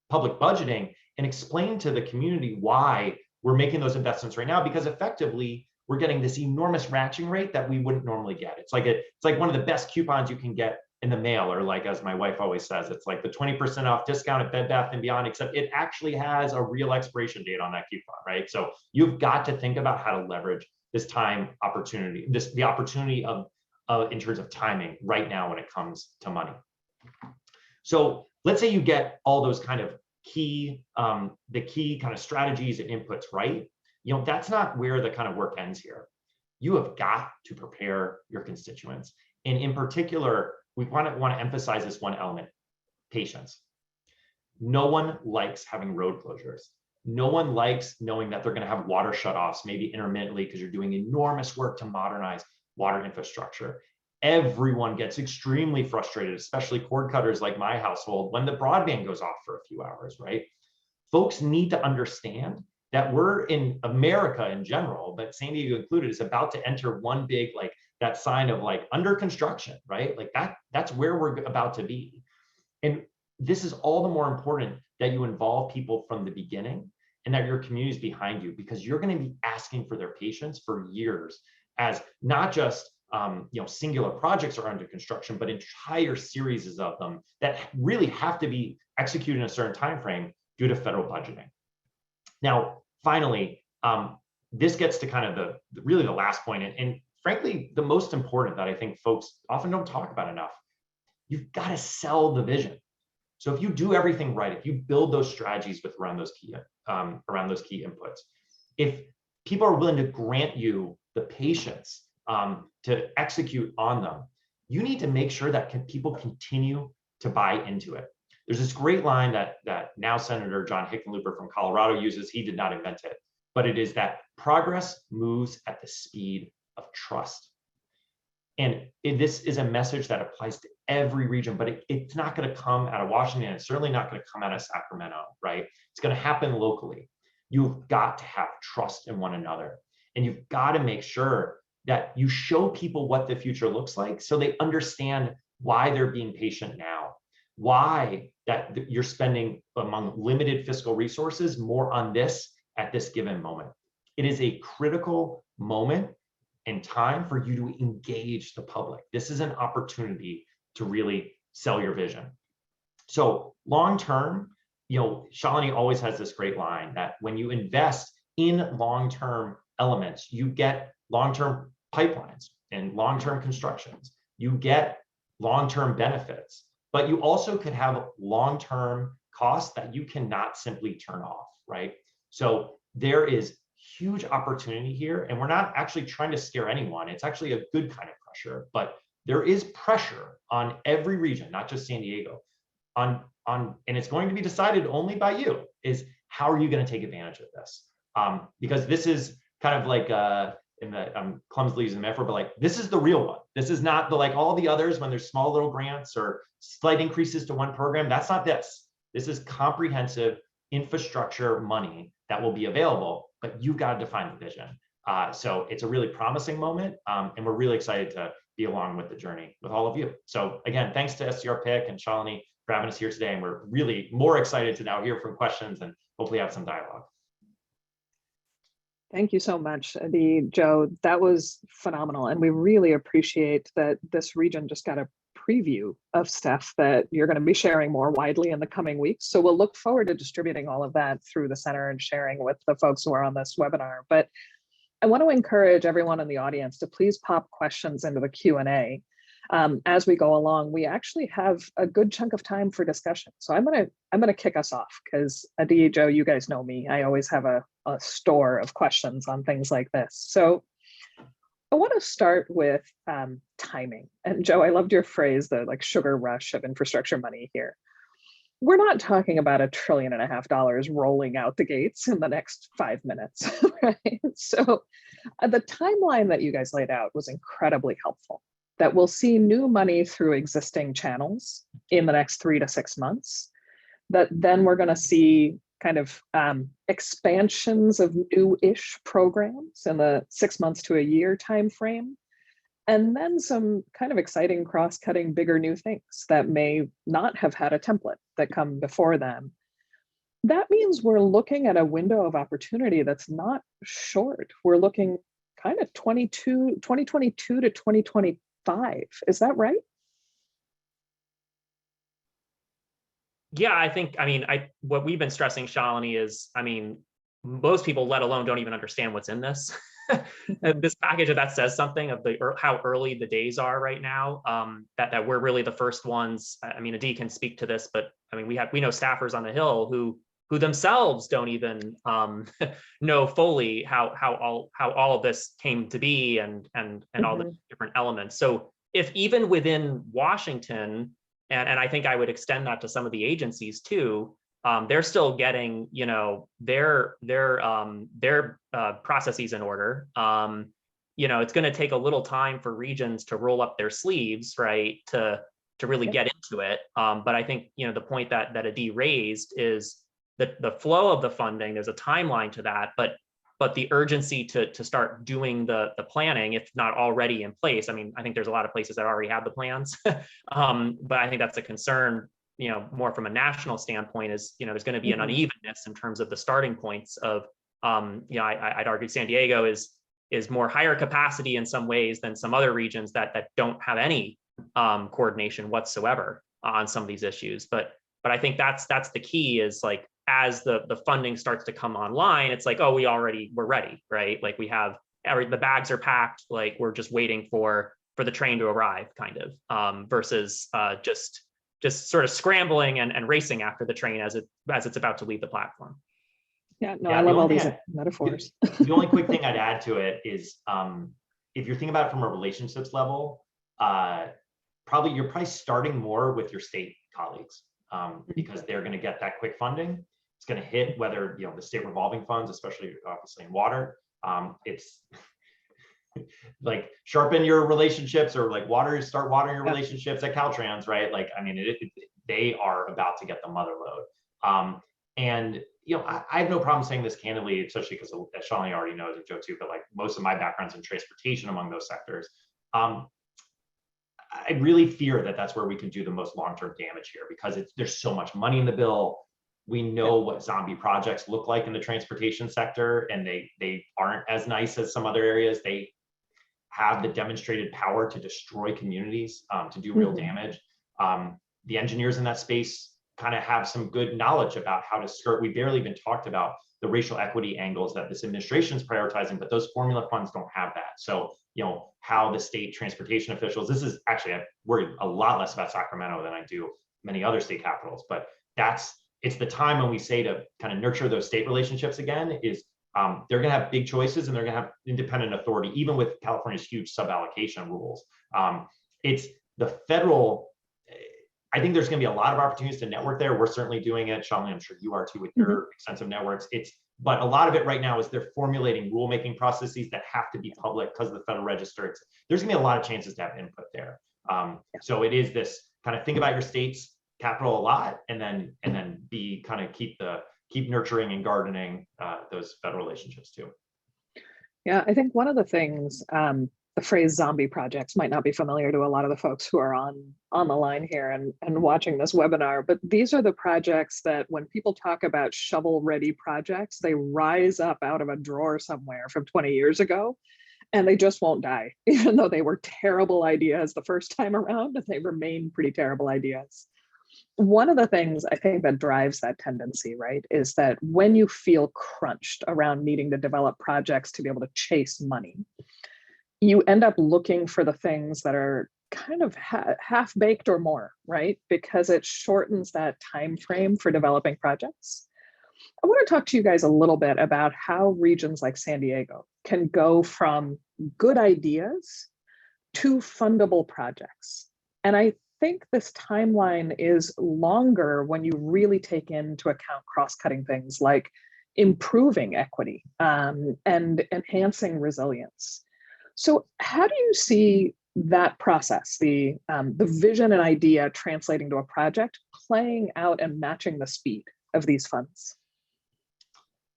public budgeting and explain to the community why we're making those investments right now, because effectively we're getting this enormous matching rate that we wouldn't normally get. It's like one of the best coupons you can get in the mail, or like, as my wife always says, it's like the 20% off discount at Bed Bath & Beyond, except it actually has a real expiration date on that coupon, right? So you've got to think about how to leverage this time opportunity, the opportunity of in terms of timing right now when it comes to money. So let's say you get all those kind of key, the key kind of strategies and inputs right. That's not where the kind of work ends here. You have got to prepare your constituents. And in particular, we want to emphasize this one element: patience. No one likes having road closures. No one likes knowing that they're going to have water shutoffs, maybe intermittently, because you're doing enormous work to modernize water infrastructure. Everyone gets extremely frustrated, especially cord cutters like my household, when the broadband goes off for a few hours, right? Folks need to understand that we're in America in general, but San Diego included, is about to enter one big, like that sign of like under construction, right? Like that's where we're about to be. And this is all the more important that you involve people from the beginning and that your community is behind you, because you're going to be asking for their patience for years, as not just singular projects are under construction, but entire series of them that really have to be executed in a certain time frame due to federal budgeting. Now, finally, this gets to kind of really the last point, and frankly, the most important that I think folks often don't talk about enough. You've got to sell the vision. So if you do everything right, if you build those strategies around those key inputs, if people are willing to grant you the patience to execute on them, you need to make sure that people continue to buy into it. There's this great line that now Senator John Hickenlooper from Colorado uses. He did not invent it, but it is that progress moves at the speed of trust. And this is a message that applies to every region, but it's not going to come out of Washington. It's certainly not going to come out of Sacramento, right? It's going to happen locally. You've got to have trust in one another. And you've got to make sure that you show people what the future looks like so they understand why they're being patient now, why that you're spending among limited fiscal resources more on this at this given moment. It is a critical moment and time for you to engage the public. This is an opportunity to really sell your vision. So long-term, Shalini always has this great line that when you invest in long-term elements, you get long-term pipelines and long-term constructions, you get long-term benefits, but you also could have long-term costs that you cannot simply turn off, right? So there is huge opportunity here, and we're not actually trying to scare anyone. It's actually a good kind of pressure, but there is pressure on every region, not just San Diego, and it's going to be decided only by you, is how are you going to take advantage of this? Because this is kind of like, I'm clumsily using the metaphor, but like, this is the real one. This is not the, like all the others when there's small little grants or slight increases to one program. That's not this. This is comprehensive infrastructure money that will be available, but you've got to define the vision. So it's a really promising moment, and we're really excited to be along with the journey with all of you. So again, thanks to SDR Pick and Shalini for having us here today, and we're really more excited to now hear from questions and hopefully have some dialogue. Thank you so much, Joe. That was phenomenal. And we really appreciate that this region just got a preview of stuff that you're going to be sharing more widely in the coming weeks. So we'll look forward to distributing all of that through the center and sharing with the folks who are on this webinar. But I want to encourage everyone in the audience to please pop questions into the Q&A. As we go along, we actually have a good chunk of time for discussion. So I'm gonna kick us off because Adi, Joe, you guys know me. I always have a store of questions on things like this. So I want to start with timing. And Joe, I loved your phrase, the like sugar rush of infrastructure money here. We're not talking about $1.5 trillion rolling out the gates in the next 5 minutes, right? So the timeline that you guys laid out was incredibly helpful. That we'll see new money through existing channels in the next 3 to 6 months, that then we're going to see kind of expansions of new-ish programs in the 6 months to a year timeframe, and then some kind of exciting cross-cutting bigger new things that may not have had a template that come before them. That means we're looking at a window of opportunity that's not short. We're looking kind of 2022 to 2025. Is that right? Yeah, I mean, what we've been stressing, Shalini, is, most people, let alone don't even understand what's in this. This package, that says something of how early the days are right now, that we're really the first ones. Adi can speak to this, but we know staffers on the Hill who themselves don't even know fully how all of this came to be and all the different elements. So if even within Washington, and I think I would extend that to some of the agencies too, they're still getting their processes in order. It's going to take a little time for regions to roll up their sleeves, right, to really get into it. But I think the point that Adi raised is that the flow of the funding, there's a timeline to that, but the urgency to start doing the planning, if not already in place. I think there's a lot of places that already have the plans, but I think that's a concern, more from a national standpoint, is, there's going to be an unevenness in terms of the starting points of, I'd argue San Diego is more higher capacity in some ways than some other regions that don't have any coordination whatsoever on some of these issues. But I think that's the key, is like, as the funding starts to come online, it's like, oh, we're ready, right? Like we have the bags are packed, like we're just waiting for the train to arrive, kind of, versus just sort of scrambling and racing after the train as it's about to leave the platform. Yeah, no, Yeah, I the love all only these thing metaphors. the only quick thing I'd add to it is, if you're thinking about it from a relationships level, you're probably starting more with your state colleagues, because they're going to get that quick funding. It's going to hit whether, the state revolving funds, especially obviously in water. It's like sharpen your relationships, or like start watering your relationships at Caltrans, right? Like, I mean, they are about to get the mother load. And I have no problem saying this candidly, especially because, as Shalini already knows, and Joe too, but like most of my background's in transportation among those sectors. I really fear that that's where we can do the most long-term damage here, because there's so much money in the bill. We know what zombie projects look like in the transportation sector, and they aren't as nice as some other areas. They have the demonstrated power to destroy communities, to do real damage. The engineers in that space kind of have some good knowledge about how to skirt. We barely even talked about the racial equity angles that this administration is prioritizing, but those formula funds don't have that. So, how the state transportation officials, this is actually, I worry a lot less about Sacramento than I do many other state capitals, but it's the time when we say to kind of nurture those state relationships again, is they're going to have big choices, and they're going to have independent authority, even with California's huge sub-allocation rules. It's the federal. I think there's going to be a lot of opportunities to network there. We're certainly doing it. Shalini, I'm sure you are too with your extensive networks. But a lot of it right now is they're formulating rulemaking processes that have to be public because of the Federal Register. There's going to be a lot of chances to have input there. So it is this kind of think about your state's capital a lot, and then keep nurturing and gardening those federal relationships too. Yeah, I think one of the things, the phrase zombie projects might not be familiar to a lot of the folks who are on the line here and watching this webinar, but these are the projects that when people talk about shovel-ready projects, they rise up out of a drawer somewhere from 20 years ago, and they just won't die, even though they were terrible ideas the first time around, and they remain pretty terrible ideas. One of the things I think that drives that tendency, right, is that when you feel crunched around needing to develop projects to be able to chase money, you end up looking for the things that are kind of half-baked or more, right? Because it shortens that time frame for developing projects. I want to talk to you guys a little bit about how regions like San Diego can go from good ideas to fundable projects. And I think this timeline is longer when you really take into account cross-cutting things like improving equity and enhancing resilience. So how do you see that process, the vision and idea translating to a project, playing out and matching the speed of these funds?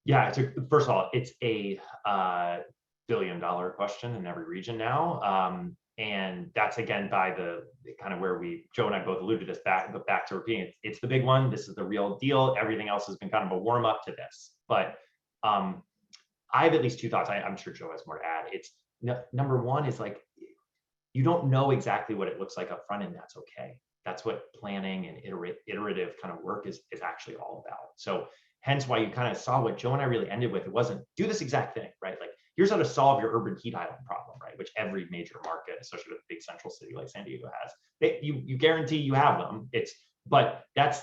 Yeah, first of all, it's a billion-dollar question in every region now. And that's again by the kind of where Joe and I both alluded to this, back to repeating it's the big one. This is the real deal. Everything else has been kind of a warm up to this. But I have at least two thoughts. I'm sure Joe has more to add. It's number one is like, you don't know exactly what it looks like up front, and that's okay. That's what planning and iterative kind of work is actually all about. So hence why you kind of saw what Joe and I really ended with. It wasn't do this exact thing, right? Like, here's how to solve your urban heat island problem, right? Which every major market, especially with a big central city like San Diego has. You guarantee you have them. But that's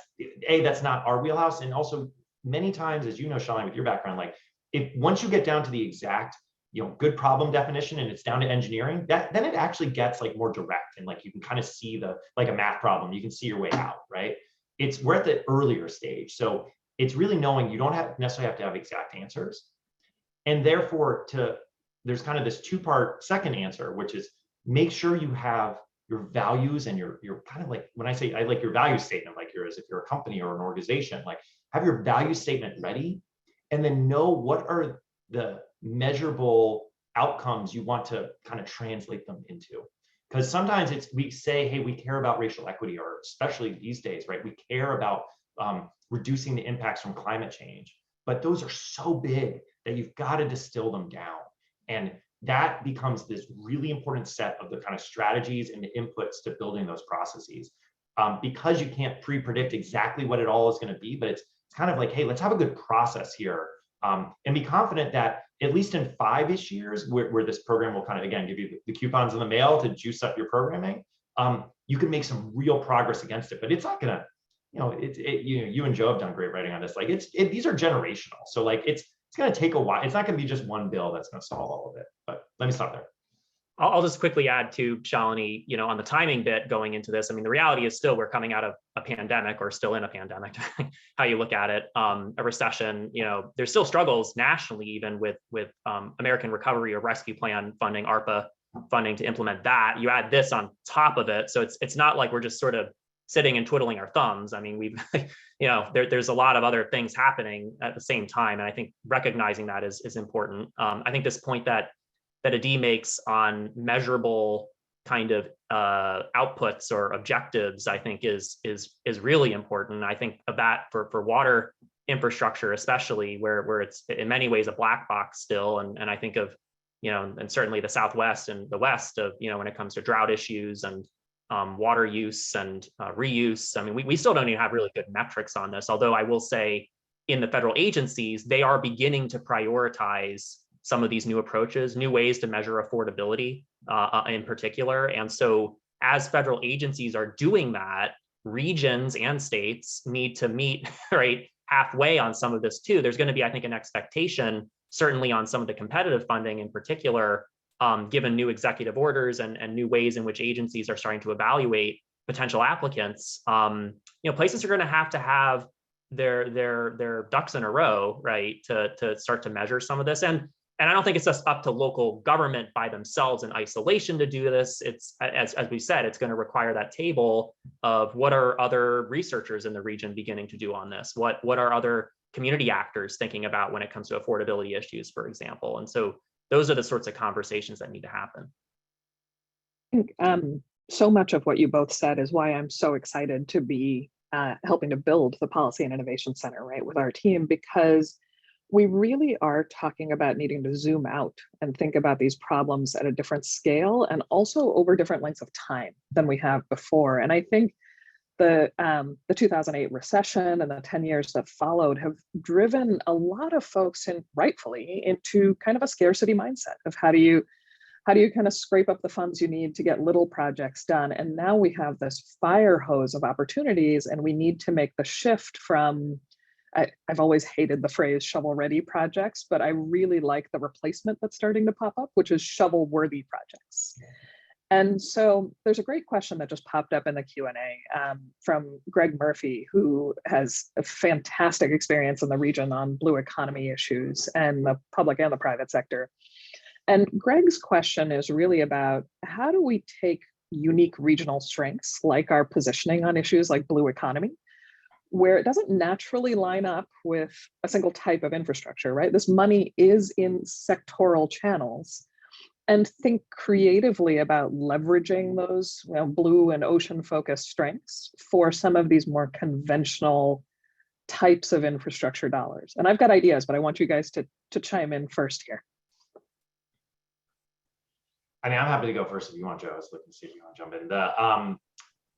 not our wheelhouse. And also many times, as you know, Shalini, with your background, like once you get down to the exact good problem definition and it's down to engineering, then it actually gets like more direct, and like you can kind of see like a math problem, you can see your way out, right? We're at the earlier stage. So it's really knowing you don't necessarily have to have exact answers. And therefore there's kind of this two-part second answer, which is make sure you have your values and your kind of like, when I say I like your value statement, like as if you're a company or an organization, like have your value statement ready, and then know what are the measurable outcomes you want to kind of translate them into. Because sometimes we say, hey, we care about racial equity, or especially these days, right? We care about reducing the impacts from climate change, but those are so big that you've got to distill them down. And that becomes this really important set of the kind of strategies and the inputs to building those processes. Because you can't pre-predict exactly what it all is going to be, but it's kind of like, hey, let's have a good process here. And be confident that at least in 5-ish years, where this program will kind of, again, give you the coupons in the mail to juice up your programming, you can make some real progress against it. But it's not going to, you and Joe have done great writing on this. Like these are generational. So like it's going to take a while. It's not going to be just one bill that's going to solve all of it. But let me stop there. I'll just quickly add to Shalini, on the timing bit going into this. I mean, the reality is still we're coming out of a pandemic, or still in a pandemic, how you look at it, a recession. There's still struggles nationally, even with American Recovery or Rescue Plan funding, ARPA funding to implement that. You add this on top of it, so it's not like we're just sort of sitting and twiddling our thumbs. I mean, we've there's a lot of other things happening at the same time, and I think recognizing that is important. I think this point that Adi makes on measurable kind of outputs or objectives, I think is really important. I think of that for water infrastructure, especially where it's in many ways a black box still. And I think of, and certainly the Southwest and the West of, when it comes to drought issues and water use and reuse. I mean, we still don't even have really good metrics on this, although I will say in the federal agencies, they are beginning to prioritize some of these new approaches, new ways to measure affordability in particular. And so as federal agencies are doing that, regions and states need to meet right halfway on some of this too. There's going to be, I think, an expectation, certainly on some of the competitive funding in particular, given new executive orders and new ways in which agencies are starting to evaluate potential applicants. Places are going to have their ducks in a row, right, to start to measure some of this. And I don't think it's just up to local government by themselves in isolation to do this. It's, as we said, it's going to require that table of what are other researchers in the region beginning to do on this? What are other community actors thinking about when it comes to affordability issues, for example? And so those are the sorts of conversations that need to happen. I think so much of what you both said is why I'm so excited to be helping to build the Policy and Innovation Center, right, with our team, because we really are talking about needing to zoom out and think about these problems at a different scale and also over different lengths of time than we have before. And I think the 2008 recession and the 10 years that followed have driven a lot of folks, and rightfully, into kind of a scarcity mindset of how do you kind of scrape up the funds you need to get little projects done. And now we have this fire hose of opportunities, and we need to make the shift from, I've always hated the phrase shovel-ready projects, but I really like the replacement that's starting to pop up, which is shovel-worthy projects. And so there's a great question that just popped up in the Q&A from Greg Murphy, who has a fantastic experience in the region on blue economy issues and the public and the private sector. And Greg's question is really about how do we take unique regional strengths, like our positioning on issues like blue economy, where it doesn't naturally line up with a single type of infrastructure, right? This money is in sectoral channels, and think creatively about leveraging those blue and ocean focused strengths for some of these more conventional types of infrastructure dollars. And I've got ideas, but I want you guys to chime in first here. I mean, I'm happy to go first if you want, Joe. I was looking to see if you want to jump in.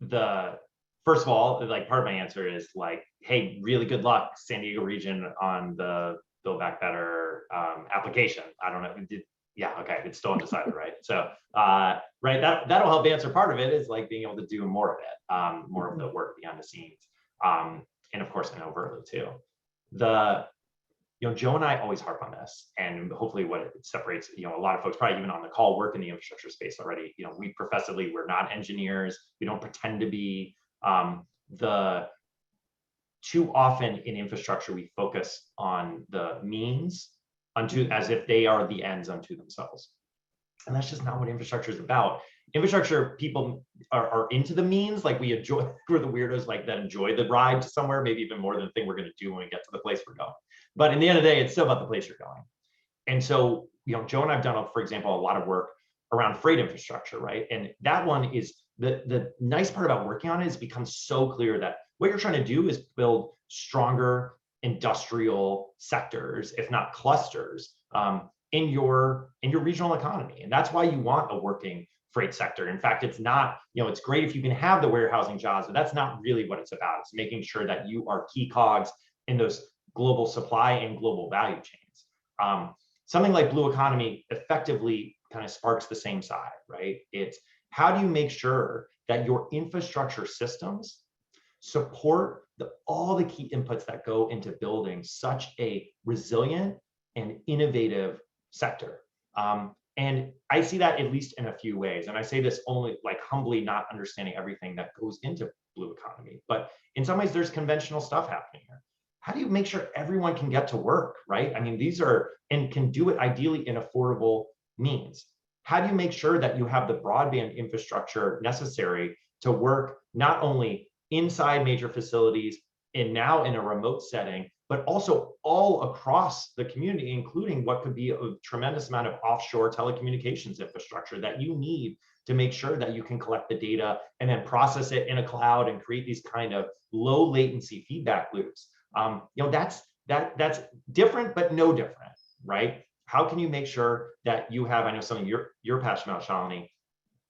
The first of all, like part of my answer is like, hey, really good luck, San Diego region, on the Build Back Better application. I don't know. Yeah, okay, it's still undecided, right? So, right, that'll help answer part of it, is like being able to do more of it, more of the work behind the scenes, and of course, and overtly too. Joe and I always harp on this, and hopefully what it separates, a lot of folks probably even on the call work in the infrastructure space already. We professedly, we're not engineers. We don't pretend to be. Too often in infrastructure, we focus on the means as if they are the ends unto themselves. And that's just not what infrastructure is about. Infrastructure people are into the means, like we're the weirdos like that enjoy the ride to somewhere, maybe even more than the thing we're going to do when we get to the place we're going. But in the end of the day, it's still about the place you're going. And so, Joe and I've done, for example, a lot of work around freight infrastructure, right? And that one is the nice part about working on it is it becomes so clear that what you're trying to do is build stronger industrial sectors, if not clusters, in your regional economy. And that's why you want a working freight sector. In fact, it's not, it's great if you can have the warehousing jobs, but that's not really what it's about. It's making sure that you are key cogs in those global supply and global value chains. Something like blue economy effectively kind of sparks the same side, right? It's how do you make sure that your infrastructure systems support all the key inputs that go into building such a resilient and innovative sector. And I see that at least in a few ways. And I say this only like humbly, not understanding everything that goes into blue economy, but in some ways there's conventional stuff happening here. How do you make sure everyone can get to work, right? I mean, these are, and can do it ideally in affordable means. How do you make sure that you have the broadband infrastructure necessary to work not only inside major facilities and now in a remote setting, but also all across the community, including what could be a tremendous amount of offshore telecommunications infrastructure that you need to make sure that you can collect the data and then process it in a cloud and create these kind of low latency feedback loops. That's different, but no different, right? How can you make sure that you have, I know something you're passionate about, Shalini,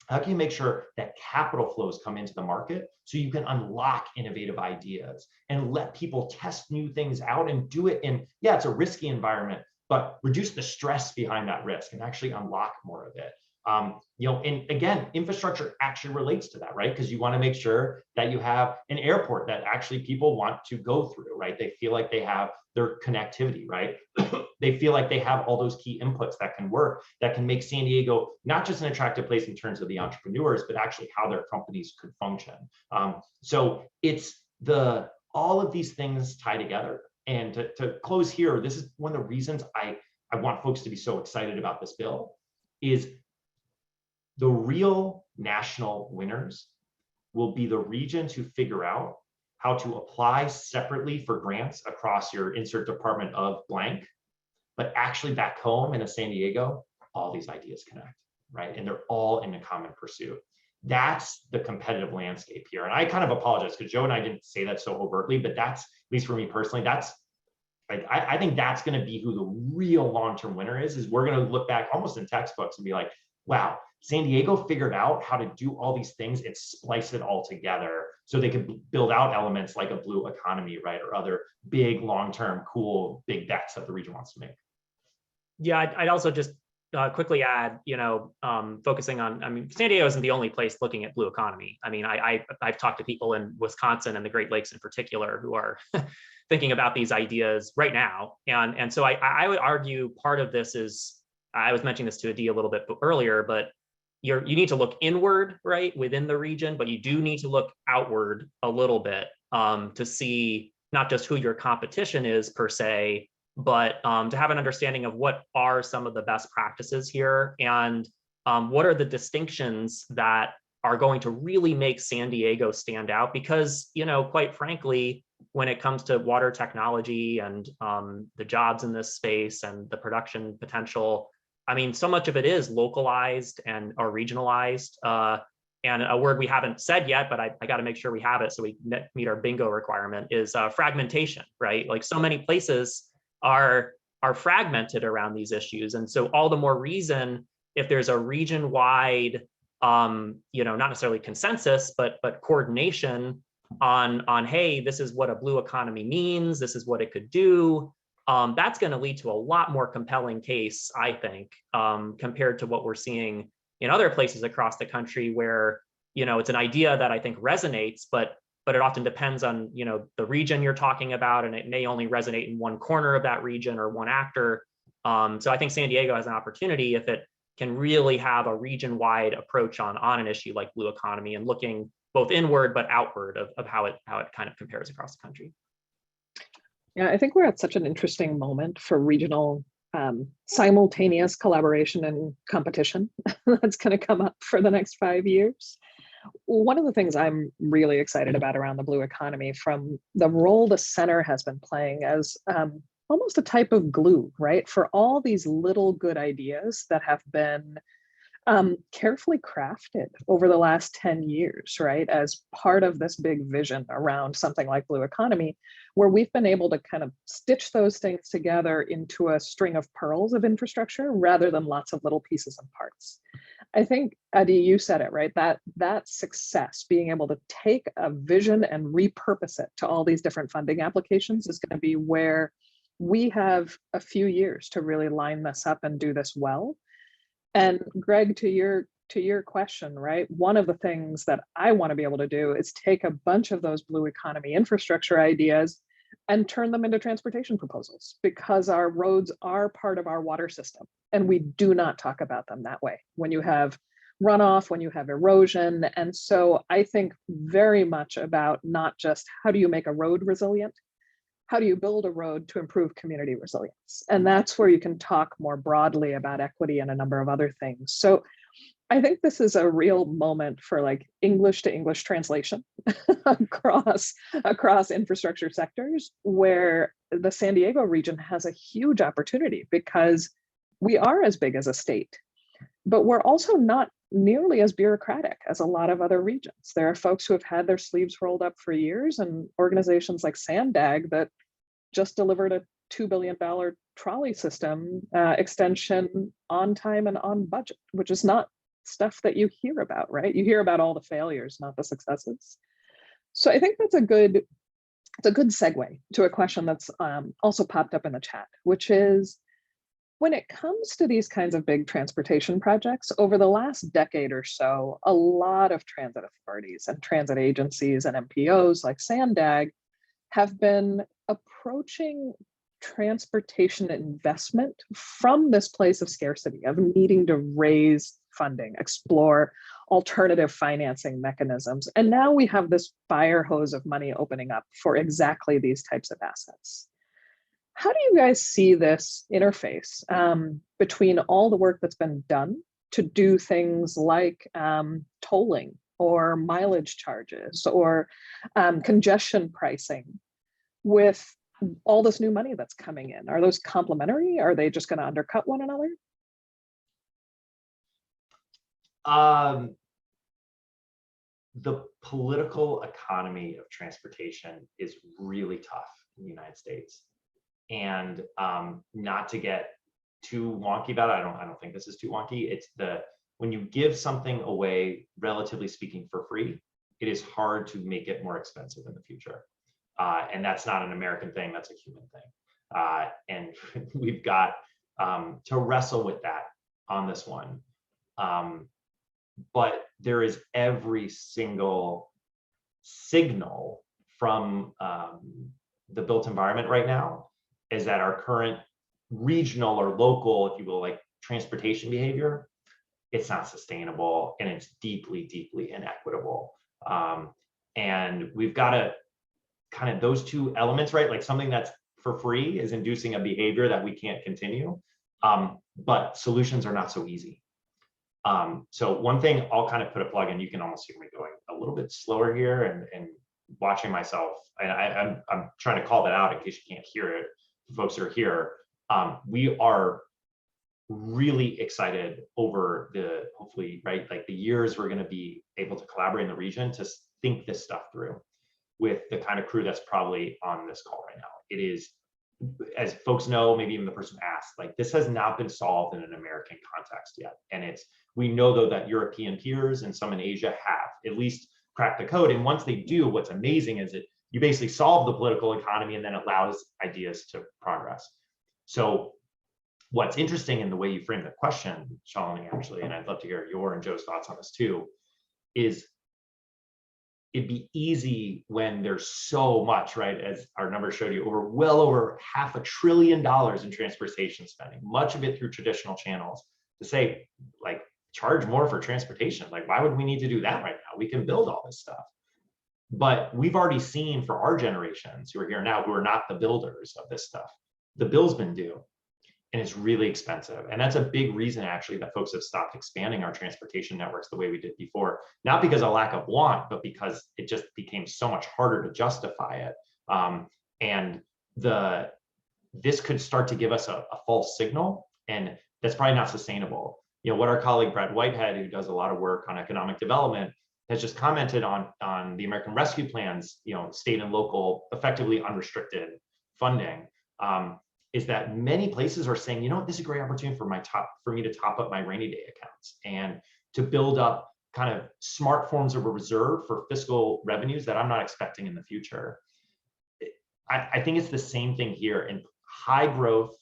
how can you make sure that capital flows come into the market so you can unlock innovative ideas and let people test new things out and do it in, yeah, it's a risky environment, but reduce the stress behind that risk and actually unlock more of it. And again, infrastructure actually relates to that, right? Because you want to make sure that you have an airport that actually people want to go through, right? They feel like they have their connectivity, right? They feel like they have all those key inputs that can work, that can make San Diego not just an attractive place in terms of the entrepreneurs, but actually how their companies could function. So it's all of these things tie together. And to close here, this is one of the reasons I want folks to be so excited about this bill is the real national winners will be the regions who figure out how to apply separately for grants across your insert department of blank, but actually back home in San Diego, all these ideas connect, right? And they're all in a common pursuit. That's the competitive landscape here. And I kind of apologize because Joe and I didn't say that so overtly, but that's, at least for me personally, that's like, I think that's going to be who the real long-term winner is we're going to look back almost in textbooks and be like, wow, San Diego figured out how to do all these things and splice it all together so they could build out elements like a blue economy, right? Or other big, long-term, cool, big bets that the region wants to make. Yeah, I'd also just quickly add, focusing on, I mean, San Diego isn't the only place looking at blue economy. I mean, I've talked to people in Wisconsin and the Great Lakes in particular who are thinking about these ideas right now. And so I would argue part of this is, I was mentioning this to Adi a little bit earlier, but you need to look inward, right, within the region, but you do need to look outward a little bit to see not just who your competition is per se, but to have an understanding of what are some of the best practices here and what are the distinctions that are going to really make San Diego stand out. Because, quite frankly, when it comes to water technology and the jobs in this space and the production potential, I mean, so much of it is localized or regionalized. And a word we haven't said yet, but I got to make sure we have it so we meet our bingo requirement is fragmentation, right? Like so many places are fragmented around these issues. And so all the more reason if there's a region-wide, not necessarily consensus, but coordination on, hey, this is what a blue economy means, this is what it could do. That's going to lead to a lot more compelling case, I think, compared to what we're seeing in other places across the country where, it's an idea that I think resonates, but it often depends on, the region you're talking about, and it may only resonate in one corner of that region or one actor. So I think San Diego has an opportunity if it can really have a region-wide approach on an issue like blue economy and looking both inward but outward of how it kind of compares across the country. Yeah, I think we're at such an interesting moment for regional simultaneous collaboration and competition that's going to come up for the next 5 years. One of the things I'm really excited about around the blue economy from the role the center has been playing as almost a type of glue, right? For all these little good ideas that have been carefully crafted over the last 10 years, right? As part of this big vision around something like blue economy, where we've been able to kind of stitch those things together into a string of pearls of infrastructure rather than lots of little pieces and parts. I think, Adi, you said it, right? That success, being able to take a vision and repurpose it to all these different funding applications is going to be where we have a few years to really line this up and do this well. And Greg, to your to your question, right? One of the things that I want to be able to do is take a bunch of those blue economy infrastructure ideas and turn them into transportation proposals, because our roads are part of our water system. And we do not talk about them that way when you have runoff, when you have erosion. And so I think very much about not just how do you make a road resilient, how do you build a road to improve community resilience? And that's where you can talk more broadly about equity and a number of other things. So I think this is a real moment for like English to English translation across infrastructure sectors, where the San Diego region has a huge opportunity because we are as big as a state, but we're also not nearly as bureaucratic as a lot of other regions. There are folks who have had their sleeves rolled up for years, and organizations like SANDAG that just delivered a $2 billion trolley system extension on time and on budget, which is not stuff that you hear about, right? You hear about all the failures, not the successes. So I think that's it's a good segue to a question that's also popped up in the chat, which is, when it comes to these kinds of big transportation projects, over the last decade or so, a lot of transit authorities and transit agencies and MPOs like SANDAG have been approaching transportation investment from this place of scarcity, of needing to raise funding, explore alternative financing mechanisms. And now we have this fire hose of money opening up for exactly these types of assets. How do you guys see this interface between all the work that's been done to do things like tolling or mileage charges or congestion pricing with all this new money that's coming in? Are those complementary? Are they just going to undercut one another? The political economy of transportation is really tough in the United States. And not to get too wonky about it, I don't think this is too wonky. It's when you give something away, relatively speaking, for free, it is hard to make it more expensive in the future. And that's not an American thing, that's a human thing. And we've got to wrestle with that on this one. But there is every single signal from the built environment right now is that our current regional or local, if you will, like transportation behavior, it's not sustainable and it's deeply, deeply inequitable. And we've got to kind of those two elements, right? Like something that's for free is inducing a behavior that we can't continue, but solutions are not so easy. So one thing I'll kind of put a plug in, you can almost hear me going a little bit slower here and watching myself. And I'm trying to call that out in case you can't hear it. For folks who are here, we are really excited over hopefully, right, like the years we're going to be able to collaborate in the region to think this stuff through with the kind of crew that's probably on this call right now. It is, as folks know, maybe even the person asked, like this has not been solved in an American context yet. And we know though that European peers and some in Asia have at least cracked the code. And once they do, what's amazing is you basically solve the political economy and then it allows ideas to progress. So what's interesting in the way you framed the question, Shalini, actually, and I'd love to hear your and Joe's thoughts on this too, is it'd be easy when there's so much, right? As our numbers showed you, well over $500 billion in transportation spending, much of it through traditional channels, to say like, charge more for transportation. Like, why would we need to do that right now? We can build all this stuff. But we've already seen for our generations who are here now, who are not the builders of this stuff, the bill's been due and it's really expensive. And that's a big reason actually that folks have stopped expanding our transportation networks the way we did before, not because of lack of want, but because it just became so much harder to justify it. And this could start to give us a false signal, and that's probably not sustainable. You know, what our colleague Brad Whitehead, who does a lot of work on economic development, has just commented on the American Rescue Plan's, you know, state and local effectively unrestricted funding, is that many places are saying, you know what, this is a great opportunity for me to top up my rainy day accounts and to build up kind of smart forms of a reserve for fiscal revenues that I'm not expecting in the future. I think it's the same thing here in high growth,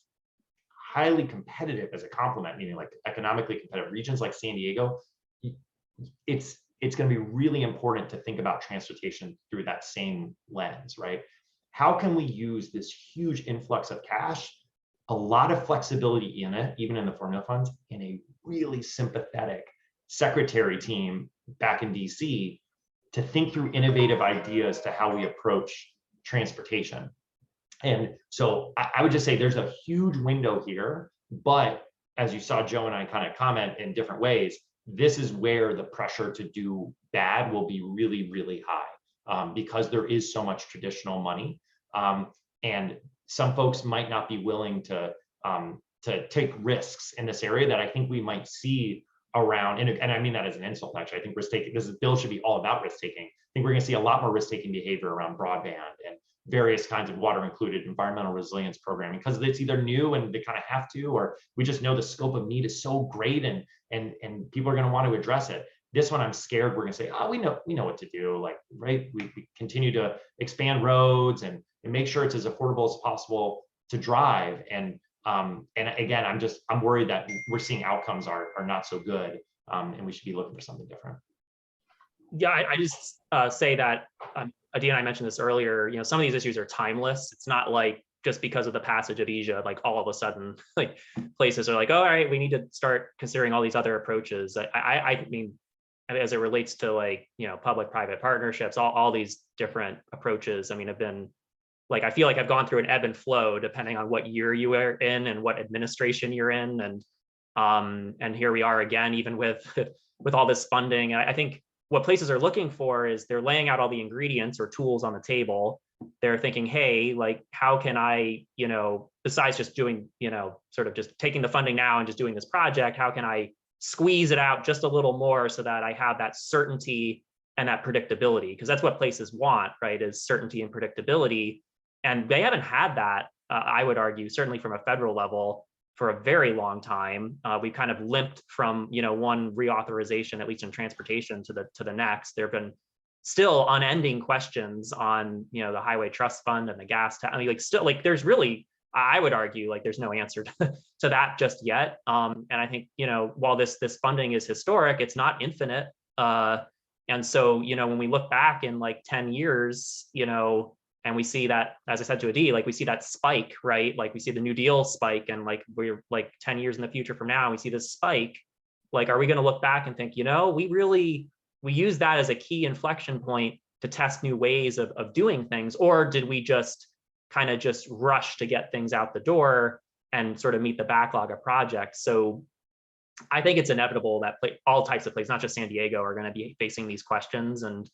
highly competitive as a complement, meaning like economically competitive regions like San Diego. it's going to be really important to think about transportation through that same lens, right? How can we use this huge influx of cash, a lot of flexibility in it, even in the formula funds, in a really sympathetic secretary team back in DC to think through innovative ideas to how we approach transportation. And so I would just say there's a huge window here, but as you saw Joe and I kind of comment in different ways, this is where the pressure to do bad will be really, really high, because there is so much traditional money. And some folks might not be willing to take risks in this area that I think we might see around, and I mean that as an insult, actually. I think risk-taking, this bill should be all about risk-taking. I think we're gonna see a lot more risk-taking behavior around broadband and various kinds of water included environmental resilience programming, because it's either new and they kind of have to, or we just know the scope of need is so great and people are going to want to address it. This one, I'm scared we're going to say, oh, we know what to do, like, right? We continue to expand roads and make sure it's as affordable as possible to drive. And again, I'm worried that we're seeing outcomes are not so good, and we should be looking for something different. Yeah, I just say that Adi and I mentioned this earlier. You know, some of these issues are timeless. It's not like just because of the passage of IIJA, like all of a sudden, like places are like, oh, all right, we need to start considering all these other approaches. I mean, as it relates to, like, you know, public-private partnerships, all these different approaches, I mean, have been, like, I feel like I've gone through an ebb and flow depending on what year you are in and what administration you're in, and here we are again, even with all this funding. I think what places are looking for is they're laying out all the ingredients or tools on the table. They're thinking, hey, like, how can I, you know, besides just doing, you know, sort of just taking the funding now and just doing this project, how can I squeeze it out just a little more so that I have that certainty and that predictability? Because that's what places want, right, is certainty and predictability. And they haven't had that, I would argue, certainly from a federal level, for a very long time. We've kind of limped from, you know, one reauthorization, at least in transportation, to the next. There have been still unending questions on, you know, the highway trust fund and the gas tax. I mean, like, still, like, there's really, I would argue, like, there's no answer to that just yet. And I think, you know, while this funding is historic, it's not infinite. And so, you know, when we look back in like 10 years, you know, and we see that, as I said to Adi, like, we see that spike, right? Like, we see the New Deal spike, and like, we're like 10 years in the future from now, we see this spike. Like, are we going to look back and think, you know, we use that as a key inflection point to test new ways of doing things? Or did we just kind of just rush to get things out the door and sort of meet the backlog of projects? So I think it's inevitable that all types of places, not just San Diego, are going to be facing these questions. And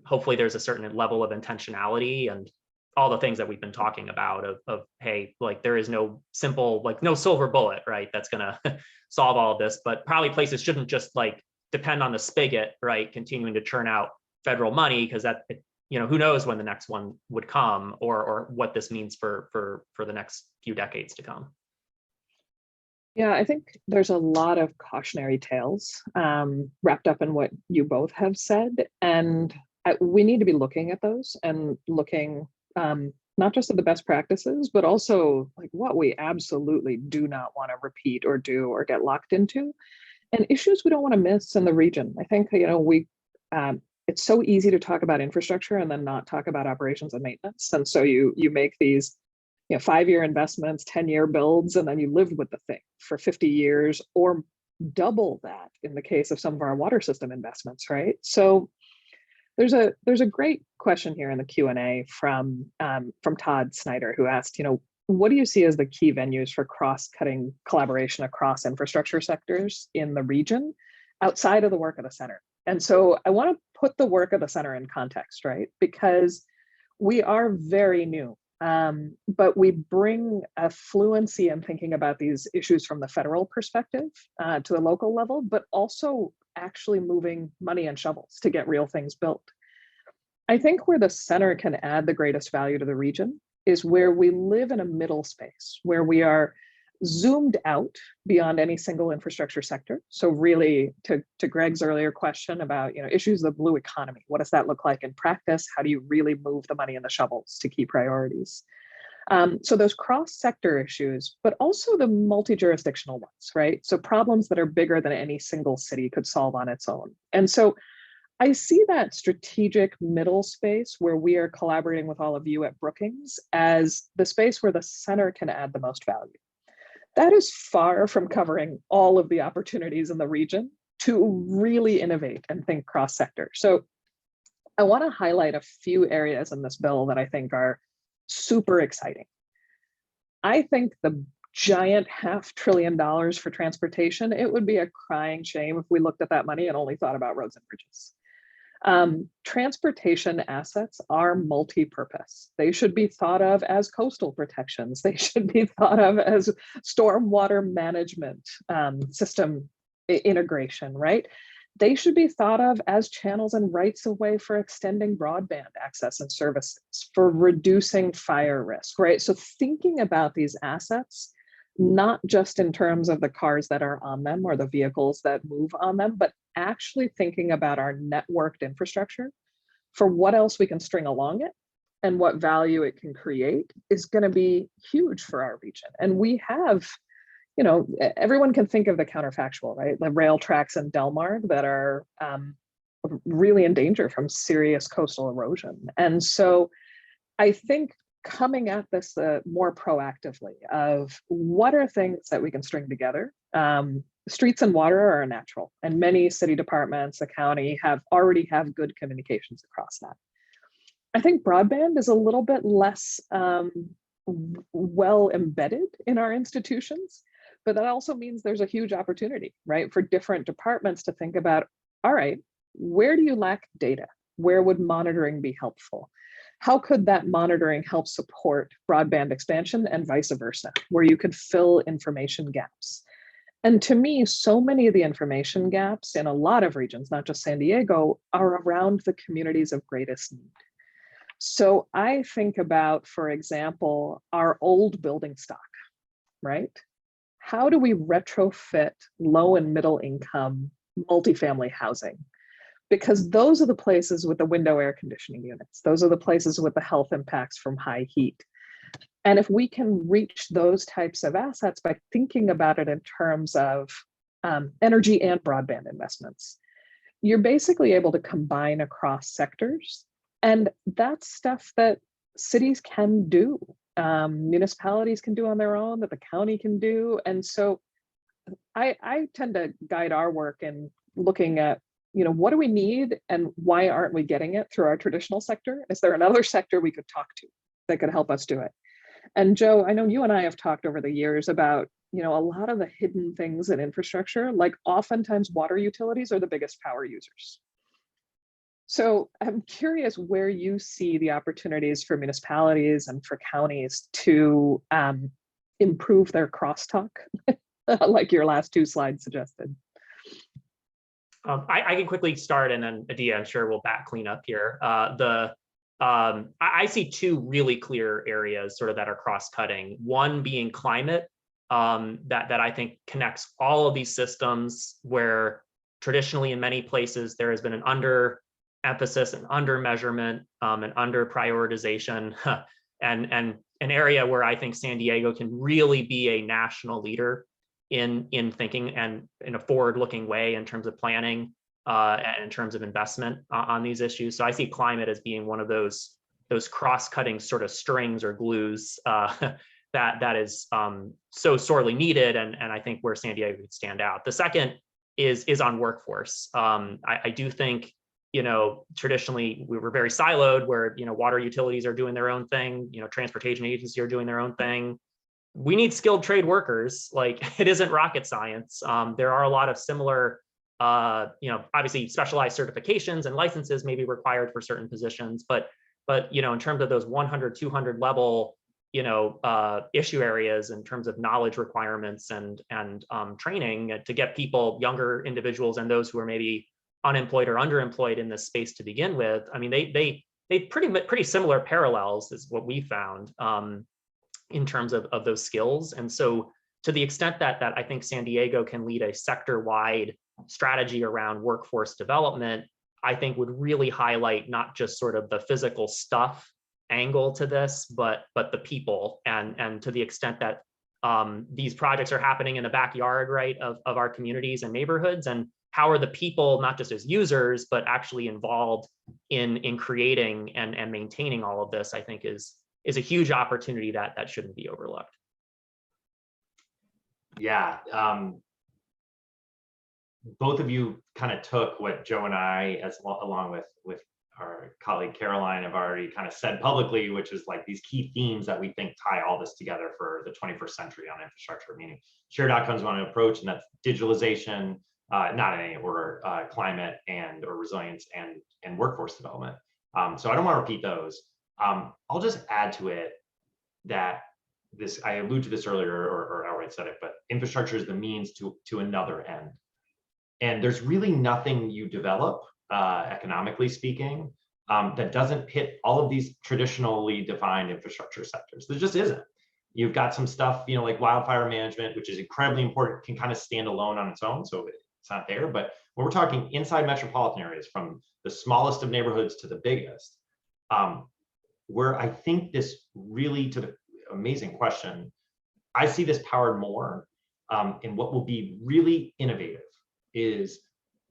hopefully there's a certain level of intentionality and all the things that we've been talking about of, hey, like, there is no simple, like, no silver bullet, right, that's going to solve all of this. But probably places shouldn't just, like, depend on the spigot, right, continuing to churn out federal money, because that, you know, who knows when the next one would come, or what this means for the next few decades to come. Yeah, I think there's a lot of cautionary tales wrapped up in what you both have said. And we need to be looking at those and looking not just at the best practices, but also like what we absolutely do not want to repeat or do or get locked into, and issues we don't want to miss in the region. I think, you know, it's so easy to talk about infrastructure and then not talk about operations and maintenance. And so you make these, you know, 5-year investments, 10-year builds, and then you live with the thing for 50 years or double that in the case of some of our water system investments, right? So there's a great question here in the Q&A from Todd Snyder, who asked, you know, what do you see as the key venues for cross-cutting collaboration across infrastructure sectors in the region outside of the work of the center? And so I want to put the work of the center in context, right? Because we are very new. But we bring a fluency in thinking about these issues from the federal perspective to the local level, but also actually moving money and shovels to get real things built. I think where the center can add the greatest value to the region is where we live in a middle space, where we are zoomed out beyond any single infrastructure sector. So really, to Greg's earlier question about, you know, issues of the blue economy, what does that look like in practice? How do you really move the money and the shovels to key priorities? So those cross-sector issues, but also the multi-jurisdictional ones, right? So problems that are bigger than any single city could solve on its own. And so I see that strategic middle space where we are collaborating with all of you at Brookings as the space where the center can add the most value. That is far from covering all of the opportunities in the region to really innovate and think cross-sector. So I want to highlight a few areas in this bill that I think are super exciting. I think the giant $500 billion for transportation, it would be a crying shame if we looked at that money and only thought about roads and bridges. Transportation assets are multi-purpose. They should be thought of as coastal protections. They should be thought of as stormwater management system integration, right? They should be thought of as channels and rights of way for extending broadband access and services, for reducing fire risk, right? So thinking about these assets, not just in terms of the cars that are on them or the vehicles that move on them, but actually thinking about our networked infrastructure for what else we can string along it and what value it can create is going to be huge for our region. And we have, you know, everyone can think of the counterfactual, right? The rail tracks in Delmar that are really in danger from serious coastal erosion. And so I think coming at this more proactively of what are things that we can string together. Streets and water are natural, and many city departments, the county already have good communications across that. I think broadband is a little bit less well embedded in our institutions, but that also means there's a huge opportunity, right, for different departments to think about, all right, where do you lack data? Where would monitoring be helpful? How could that monitoring help support broadband expansion and vice versa, where you could fill information gaps? And to me, so many of the information gaps in a lot of regions, not just San Diego, are around the communities of greatest need. So I think about, for example, our old building stock, right? How do we retrofit low and middle income multifamily housing? Because those are the places with the window air conditioning units. Those are the places with the health impacts from high heat. And if we can reach those types of assets by thinking about it in terms of energy and broadband investments, you're basically able to combine across sectors. And that's stuff that cities can do, municipalities can do on their own, that the county can do. And so I tend to guide our work in looking at, you know, what do we need and why aren't we getting it through our traditional sector? Is there another sector we could talk to that could help us do it? And Joe, I know you and I have talked over the years about, you know, a lot of the hidden things in infrastructure, like oftentimes water utilities are the biggest power users. So I'm curious where you see the opportunities for municipalities and for counties to improve their crosstalk, like your last two slides suggested. I can quickly start, and then Adia, I'm sure, will back clean up here. I see two really clear areas sort of that are cross-cutting. One being climate, that I think connects all of these systems where traditionally in many places there has been an under emphasis, an under measurement, an under prioritization, and an area where I think San Diego can really be a national leader in thinking and in a forward-looking way in terms of planning and in terms of investment on these issues. So I see climate as being one of those cross-cutting sort of strings or glues that is so sorely needed, and I think where San Diego could stand out. The second is on workforce. I do think, you know, traditionally we were very siloed where, you know, water utilities are doing their own thing, you know, transportation agencies are doing their own thing. We need skilled trade workers. Like, it isn't rocket science. There are a lot of similar, you know, obviously specialized certifications and licenses may be required for certain positions, but you know, in terms of those 100, 200 level, you know, issue areas in terms of knowledge requirements and training to get people, younger individuals, and those who are maybe unemployed or underemployed in this space to begin with. I mean, they pretty similar parallels is what we found. In terms of those skills. And so to the extent that I think San Diego can lead a sector-wide strategy around workforce development, I think would really highlight not just sort of the physical stuff angle to this, but the people, and to the extent that these projects are happening in the backyard, right, of our communities and neighborhoods, and how are the people, not just as users, but actually involved in creating and maintaining all of this, I think is a huge opportunity that shouldn't be overlooked. Yeah, both of you kind of took what Joe and I, along with our colleague Caroline, have already kind of said publicly, which is like these key themes that we think tie all this together for the 21st century on infrastructure, meaning shared outcomes on an approach, and that's digitalization, not in any order, climate or resilience and workforce development. So I don't want to repeat those. I'll just add to it that I alluded to this earlier, or outright said it, but infrastructure is the means to another end. And there's really nothing you develop, economically speaking, that doesn't hit all of these traditionally defined infrastructure sectors. There just isn't. You've got some stuff, like wildfire management, which is incredibly important, can kind of stand alone on its own, so it's not there. But when we're talking inside metropolitan areas, from the smallest of neighborhoods to the biggest, where I think this really, to the amazing question, I see this powered more in what will be really innovative is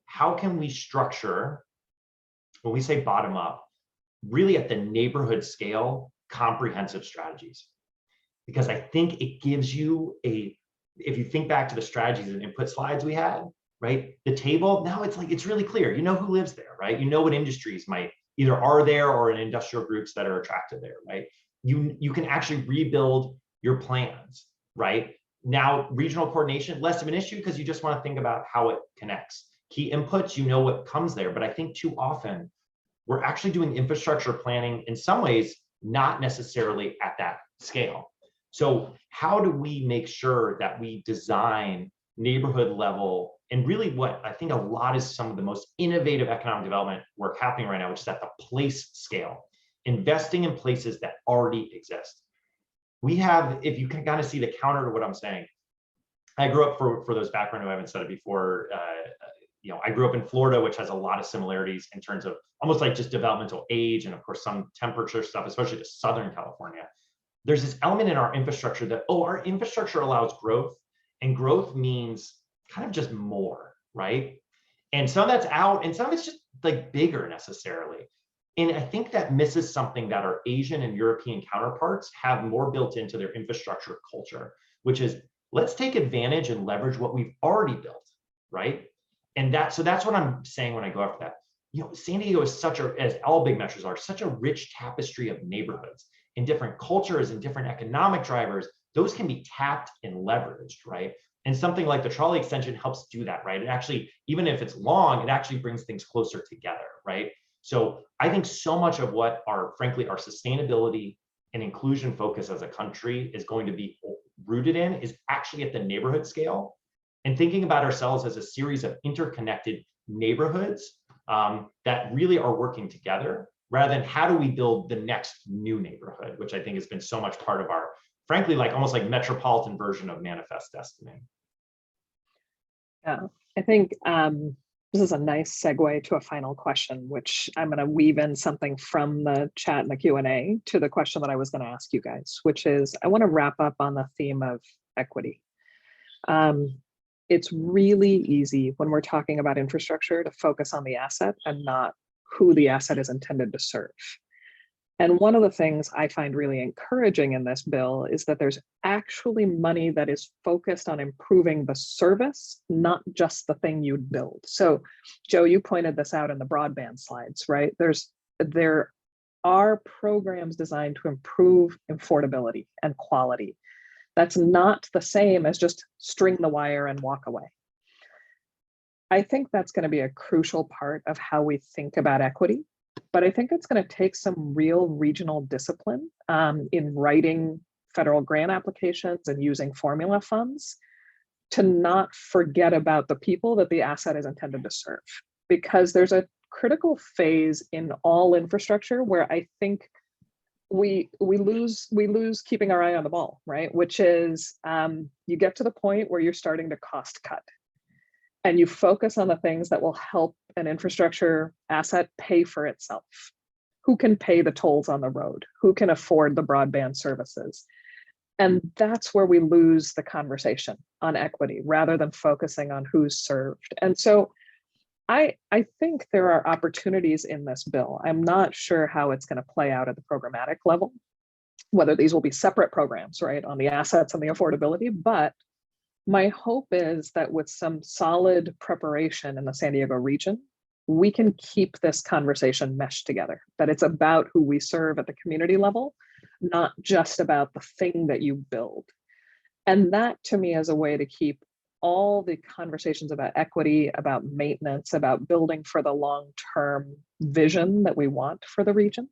how can we structure, when we say bottom up, really at the neighborhood scale, comprehensive strategies. Because I think it gives you if you think back to the strategies and input slides we had, right? The table, now it's really clear. You know who lives there, right? You know what industries might either are there or in industrial groups that are attracted there, right? You can actually rebuild your plans, right? Now, regional coordination, less of an issue because you just want to think about how it connects. Key inputs, you know what comes there, but I think too often we're actually doing infrastructure planning in some ways, not necessarily at that scale. So how do we make sure that we design neighborhood level, and really what I think a lot is some of the most innovative economic development work happening right now, which is at the place scale, investing in places that already exist. We have, if you can kind of see the counter to what I'm saying, I grew up, for those background who haven't said it before, I grew up in Florida, which has a lot of similarities in terms of almost like just developmental age and of course some temperature stuff, especially to Southern California. There's this element in our infrastructure that, our infrastructure allows growth, and growth means kind of just more, right? And some of that's out and some of it's just like bigger necessarily. And I think that misses something that our Asian and European counterparts have more built into their infrastructure culture, which is let's take advantage and leverage what we've already built, right? And that's what I'm saying when I go after that. San Diego is as all big metros are, such a rich tapestry of neighborhoods and different cultures and different economic drivers. Those can be tapped and leveraged, right? And something like the trolley extension helps do that, right? It actually, even if it's long, it actually brings things closer together, right? So I think so much of what frankly, our sustainability and inclusion focus as a country is going to be rooted in is actually at the neighborhood scale, and thinking about ourselves as a series of interconnected neighborhoods that really are working together, rather than how do we build the next new neighborhood, which I think has been so much part of our, frankly, almost like metropolitan version of Manifest Destiny. Yeah, I think this is a nice segue to a final question, which I'm going to weave in something from the chat and the Q&A to the question that I was going to ask you guys, which is I want to wrap up on the theme of equity. It's really easy when we're talking about infrastructure to focus on the asset and not who the asset is intended to serve. And one of the things I find really encouraging in this bill is that there's actually money that is focused on improving the service, not just the thing you'd build. So Joe, you pointed this out in the broadband slides, right? There are programs designed to improve affordability and quality. That's not the same as just string the wire and walk away. I think that's going to be a crucial part of how we think about equity. But I think it's going to take some real regional discipline in writing federal grant applications and using formula funds to not forget about the people that the asset is intended to serve. Because there's a critical phase in all infrastructure where I think we lose keeping our eye on the ball, right? Which is you get to the point where you're starting to cost cut. And you focus on the things that will help an infrastructure asset pay for itself. who can pay the tolls on the road, who can afford the broadband services. And that's where we lose the conversation on equity rather than focusing on who's served. And so I think there are opportunities in this bill. I'm not sure how it's going to play out at the programmatic level, whether these will be separate programs, right, on the assets and the affordability. But my hope is that with some solid preparation in the San Diego region, we can keep this conversation meshed together, that it's about who we serve at the community level, not just about the thing that you build. And that to me is a way to keep all the conversations about equity, about maintenance, about building for the long-term vision that we want for the region.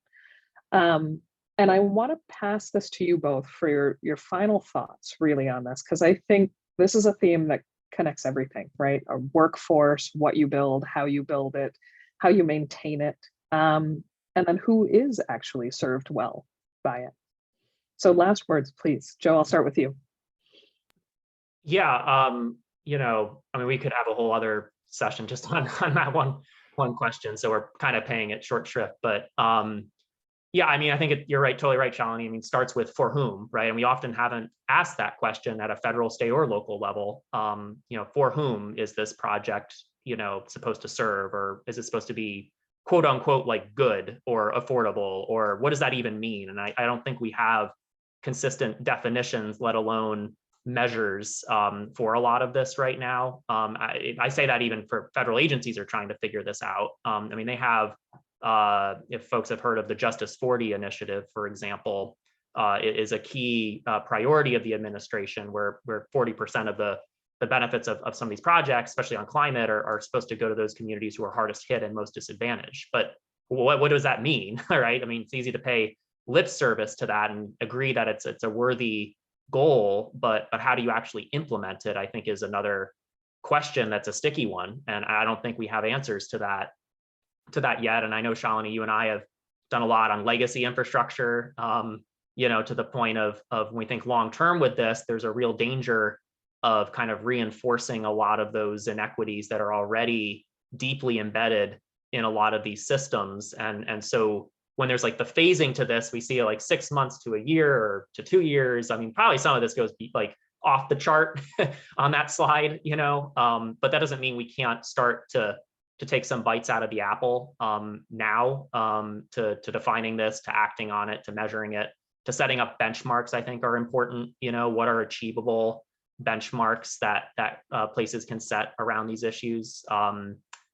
And I want to pass this to you both for your final thoughts really on this, because I think this is a theme that connects everything, right? A workforce, what you build, how you build it, how you maintain it, and then who is actually served well by it. So last words, please. Joe, I'll start with you. Yeah, you know, I mean, we could have a whole other session just on that one question. So we're kind of paying it short shrift, but yeah, I mean, I think you're right, totally right, Shalini. I mean, it starts with for whom, right? And we often haven't asked that question at a federal, state, or local level. You know, for whom is this project, you know, supposed to serve, or is it supposed to be quote unquote like good or affordable, or what does that even mean? And I don't think we have consistent definitions, let alone measures for a lot of this right now. I say that even for federal agencies are trying to figure this out. I mean, they have, if folks have heard of the Justice 40 initiative, for example, it is a key priority of the administration where 40% of the benefits of some of these projects, especially on climate, are supposed to go to those communities who are hardest hit and most disadvantaged. But what does that mean? All right. I mean, it's easy to pay lip service to that and agree that it's a worthy goal, but how do you actually implement it, I think, is another question that's a sticky one. And I don't think we have answers to that yet. And I know, Shalini, you and I have done a lot on legacy infrastructure, you know, to the point of when we think long-term with this, there's a real danger of kind of reinforcing a lot of those inequities that are already deeply embedded in a lot of these systems. And so when there's like the phasing to this, we see like 6 months to a year or to 2 years. I mean, probably some of this goes like off the chart on that slide, you know, but that doesn't mean we can't start to take some bites out of the apple now, to defining this, to acting on it, to measuring it, to setting up benchmarks, I think are important. You know, what are achievable benchmarks that places can set around these issues?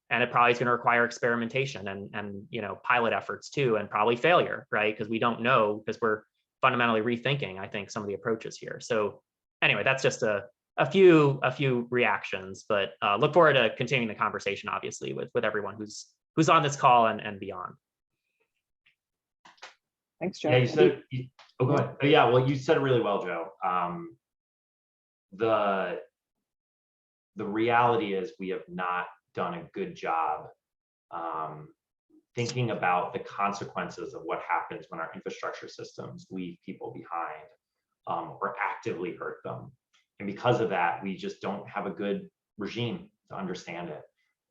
And it probably is going to require experimentation and you know, pilot efforts too, and probably failure, right? Because we don't know, because we're fundamentally rethinking, I think, some of the approaches here. So anyway, that's just a few reactions, but look forward to continuing the conversation, obviously, with everyone who's on this call and beyond. Thanks, Joe. Yeah, you said, oh, go ahead. Yeah, well, you said it really well, Joe. The reality is we have not done a good job thinking about the consequences of what happens when our infrastructure systems leave people behind or actively hurt them. And because of that, we just don't have a good regime to understand it.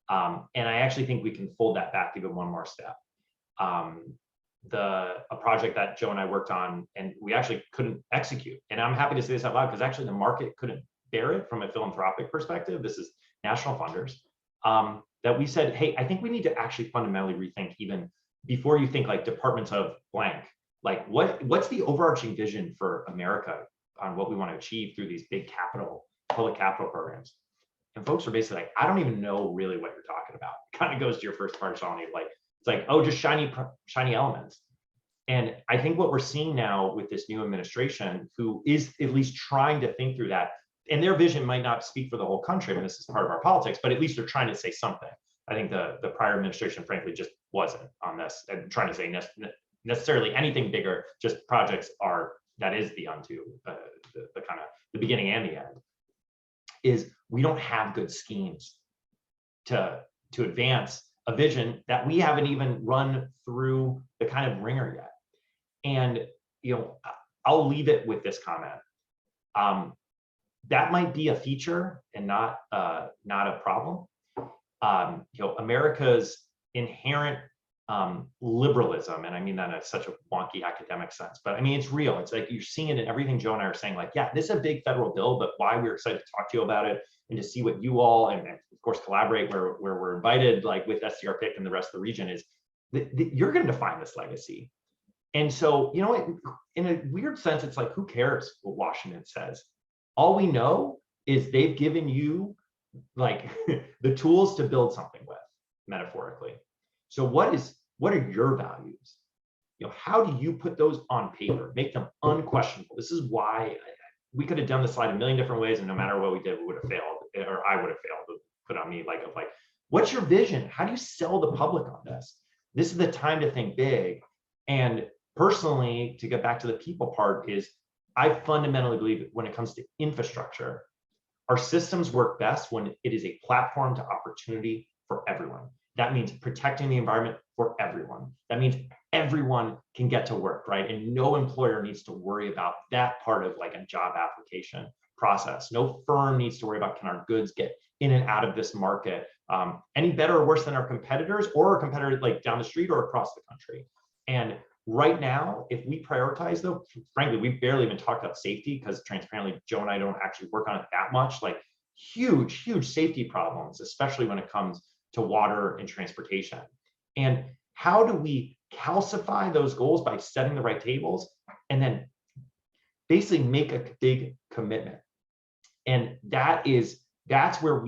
And I actually think we can fold that back even one more step. A project that Joe and I worked on, and we actually couldn't execute. And I'm happy to say this out loud because actually the market couldn't bear it from a philanthropic perspective. This is national funders. That we said, hey, I think we need to actually fundamentally rethink, even before you think like departments of blank, like what's the overarching vision for America on what we want to achieve through these big public capital programs. And folks are basically like, I don't even know really what you're talking about. It kind of goes to your first part, Shalini, like, it's like, oh, just shiny elements. And I think what we're seeing now with this new administration, who is at least trying to think through that, and their vision might not speak for the whole country, I mean, this is part of our politics, but at least they're trying to say something. I think the prior administration, frankly, just wasn't on this and trying to say necessarily anything bigger, just projects that is the kind of the beginning and the end, is we don't have good schemes to advance a vision that we haven't even run through the kind of ringer yet. And, you know, I'll leave it with this comment. That might be a feature and not a problem. You know, America's inherent liberalism, and I mean that in such a wonky academic sense, but I mean, it's real. It's like you're seeing it in everything Joe and I are saying, like, yeah, this is a big federal bill, but why we're excited to talk to you about it and to see what you all, and of course, collaborate where we're invited, like with SDR Pick and the rest of the region, is that you're going to define this legacy. And so, you know, in a weird sense, it's like, who cares what Washington says? All we know is they've given you like the tools to build something with, metaphorically. So what are your values? You know, how do you put those on paper, make them unquestionable? This is why we could have done the slide a million different ways, and no matter what we did, we would have failed, or I would have failed. Put on me like, what's your vision? How do you sell the public on this? This is the time to think big. And personally, to get back to the people part, is I fundamentally believe when it comes to infrastructure, our systems work best when it is a platform to opportunity for everyone. That means protecting the environment for everyone. That means everyone can get to work, right? And no employer needs to worry about that part of like a job application process. No firm needs to worry about, can our goods get in and out of this market any better or worse than our competitors, or our competitors like down the street or across the country. And right now, if we prioritize, though, frankly, we barely even talked about safety, because transparently, Joe and I don't actually work on it that much. Like huge safety problems, especially when it comes to water and transportation. And how do we calcify those goals? By setting the right tables and then basically make a big commitment. And that's where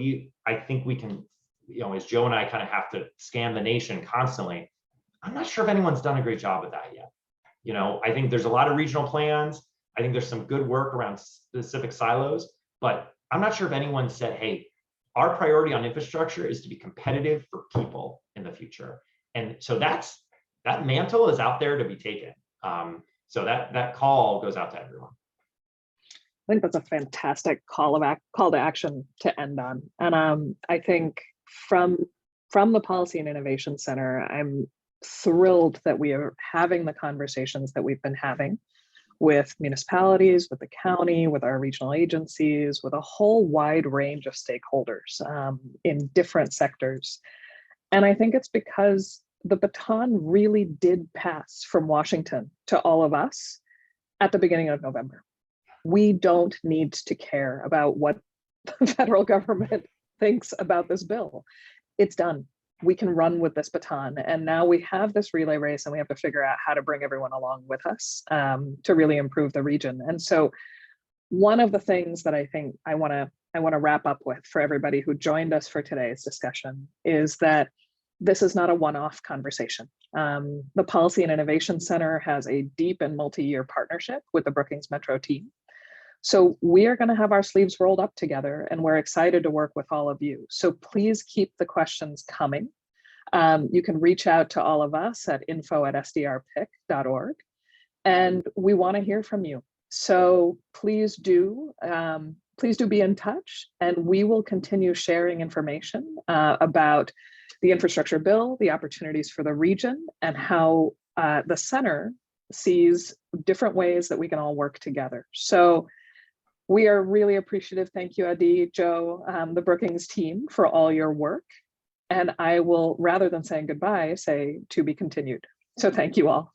I think we can, you know, as Joe and I kind of have to scan the nation constantly. I'm not sure if anyone's done a great job of that yet. You know, I think there's a lot of regional plans. I think there's some good work around specific silos, but I'm not sure if anyone said, hey, our priority on infrastructure is to be competitive for people in the future. And so that mantle is out there to be taken. So that call goes out to everyone. I think that's a fantastic call to action to end on. And I think from the Policy and Innovation Center, I'm thrilled that we are having the conversations that we've been having with municipalities, with the county, with our regional agencies, with a whole wide range of stakeholders in different sectors. And I think it's because the baton really did pass from Washington to all of us at the beginning of November. We don't need to care about what the federal government thinks about this bill. It's done. We can run with this baton. And now we have this relay race, and we have to figure out how to bring everyone along with us to really improve the region. And so one of the things that I think I want to wrap up with for everybody who joined us for today's discussion is that this is not a one-off conversation. The Policy and Innovation Center has a deep and multi-year partnership with the Brookings Metro team. So we are going to have our sleeves rolled up together, and we're excited to work with all of you. So please keep the questions coming. You can reach out to all of us at info@sdrpick.org, and we want to hear from you. So please do be in touch, and we will continue sharing information about the infrastructure bill, the opportunities for the region, and how the center sees different ways that we can all work together. So we are really appreciative. Thank you, Adi, Joe, the Brookings team, for all your work. And I will, rather than saying goodbye, say to be continued. So thank you all.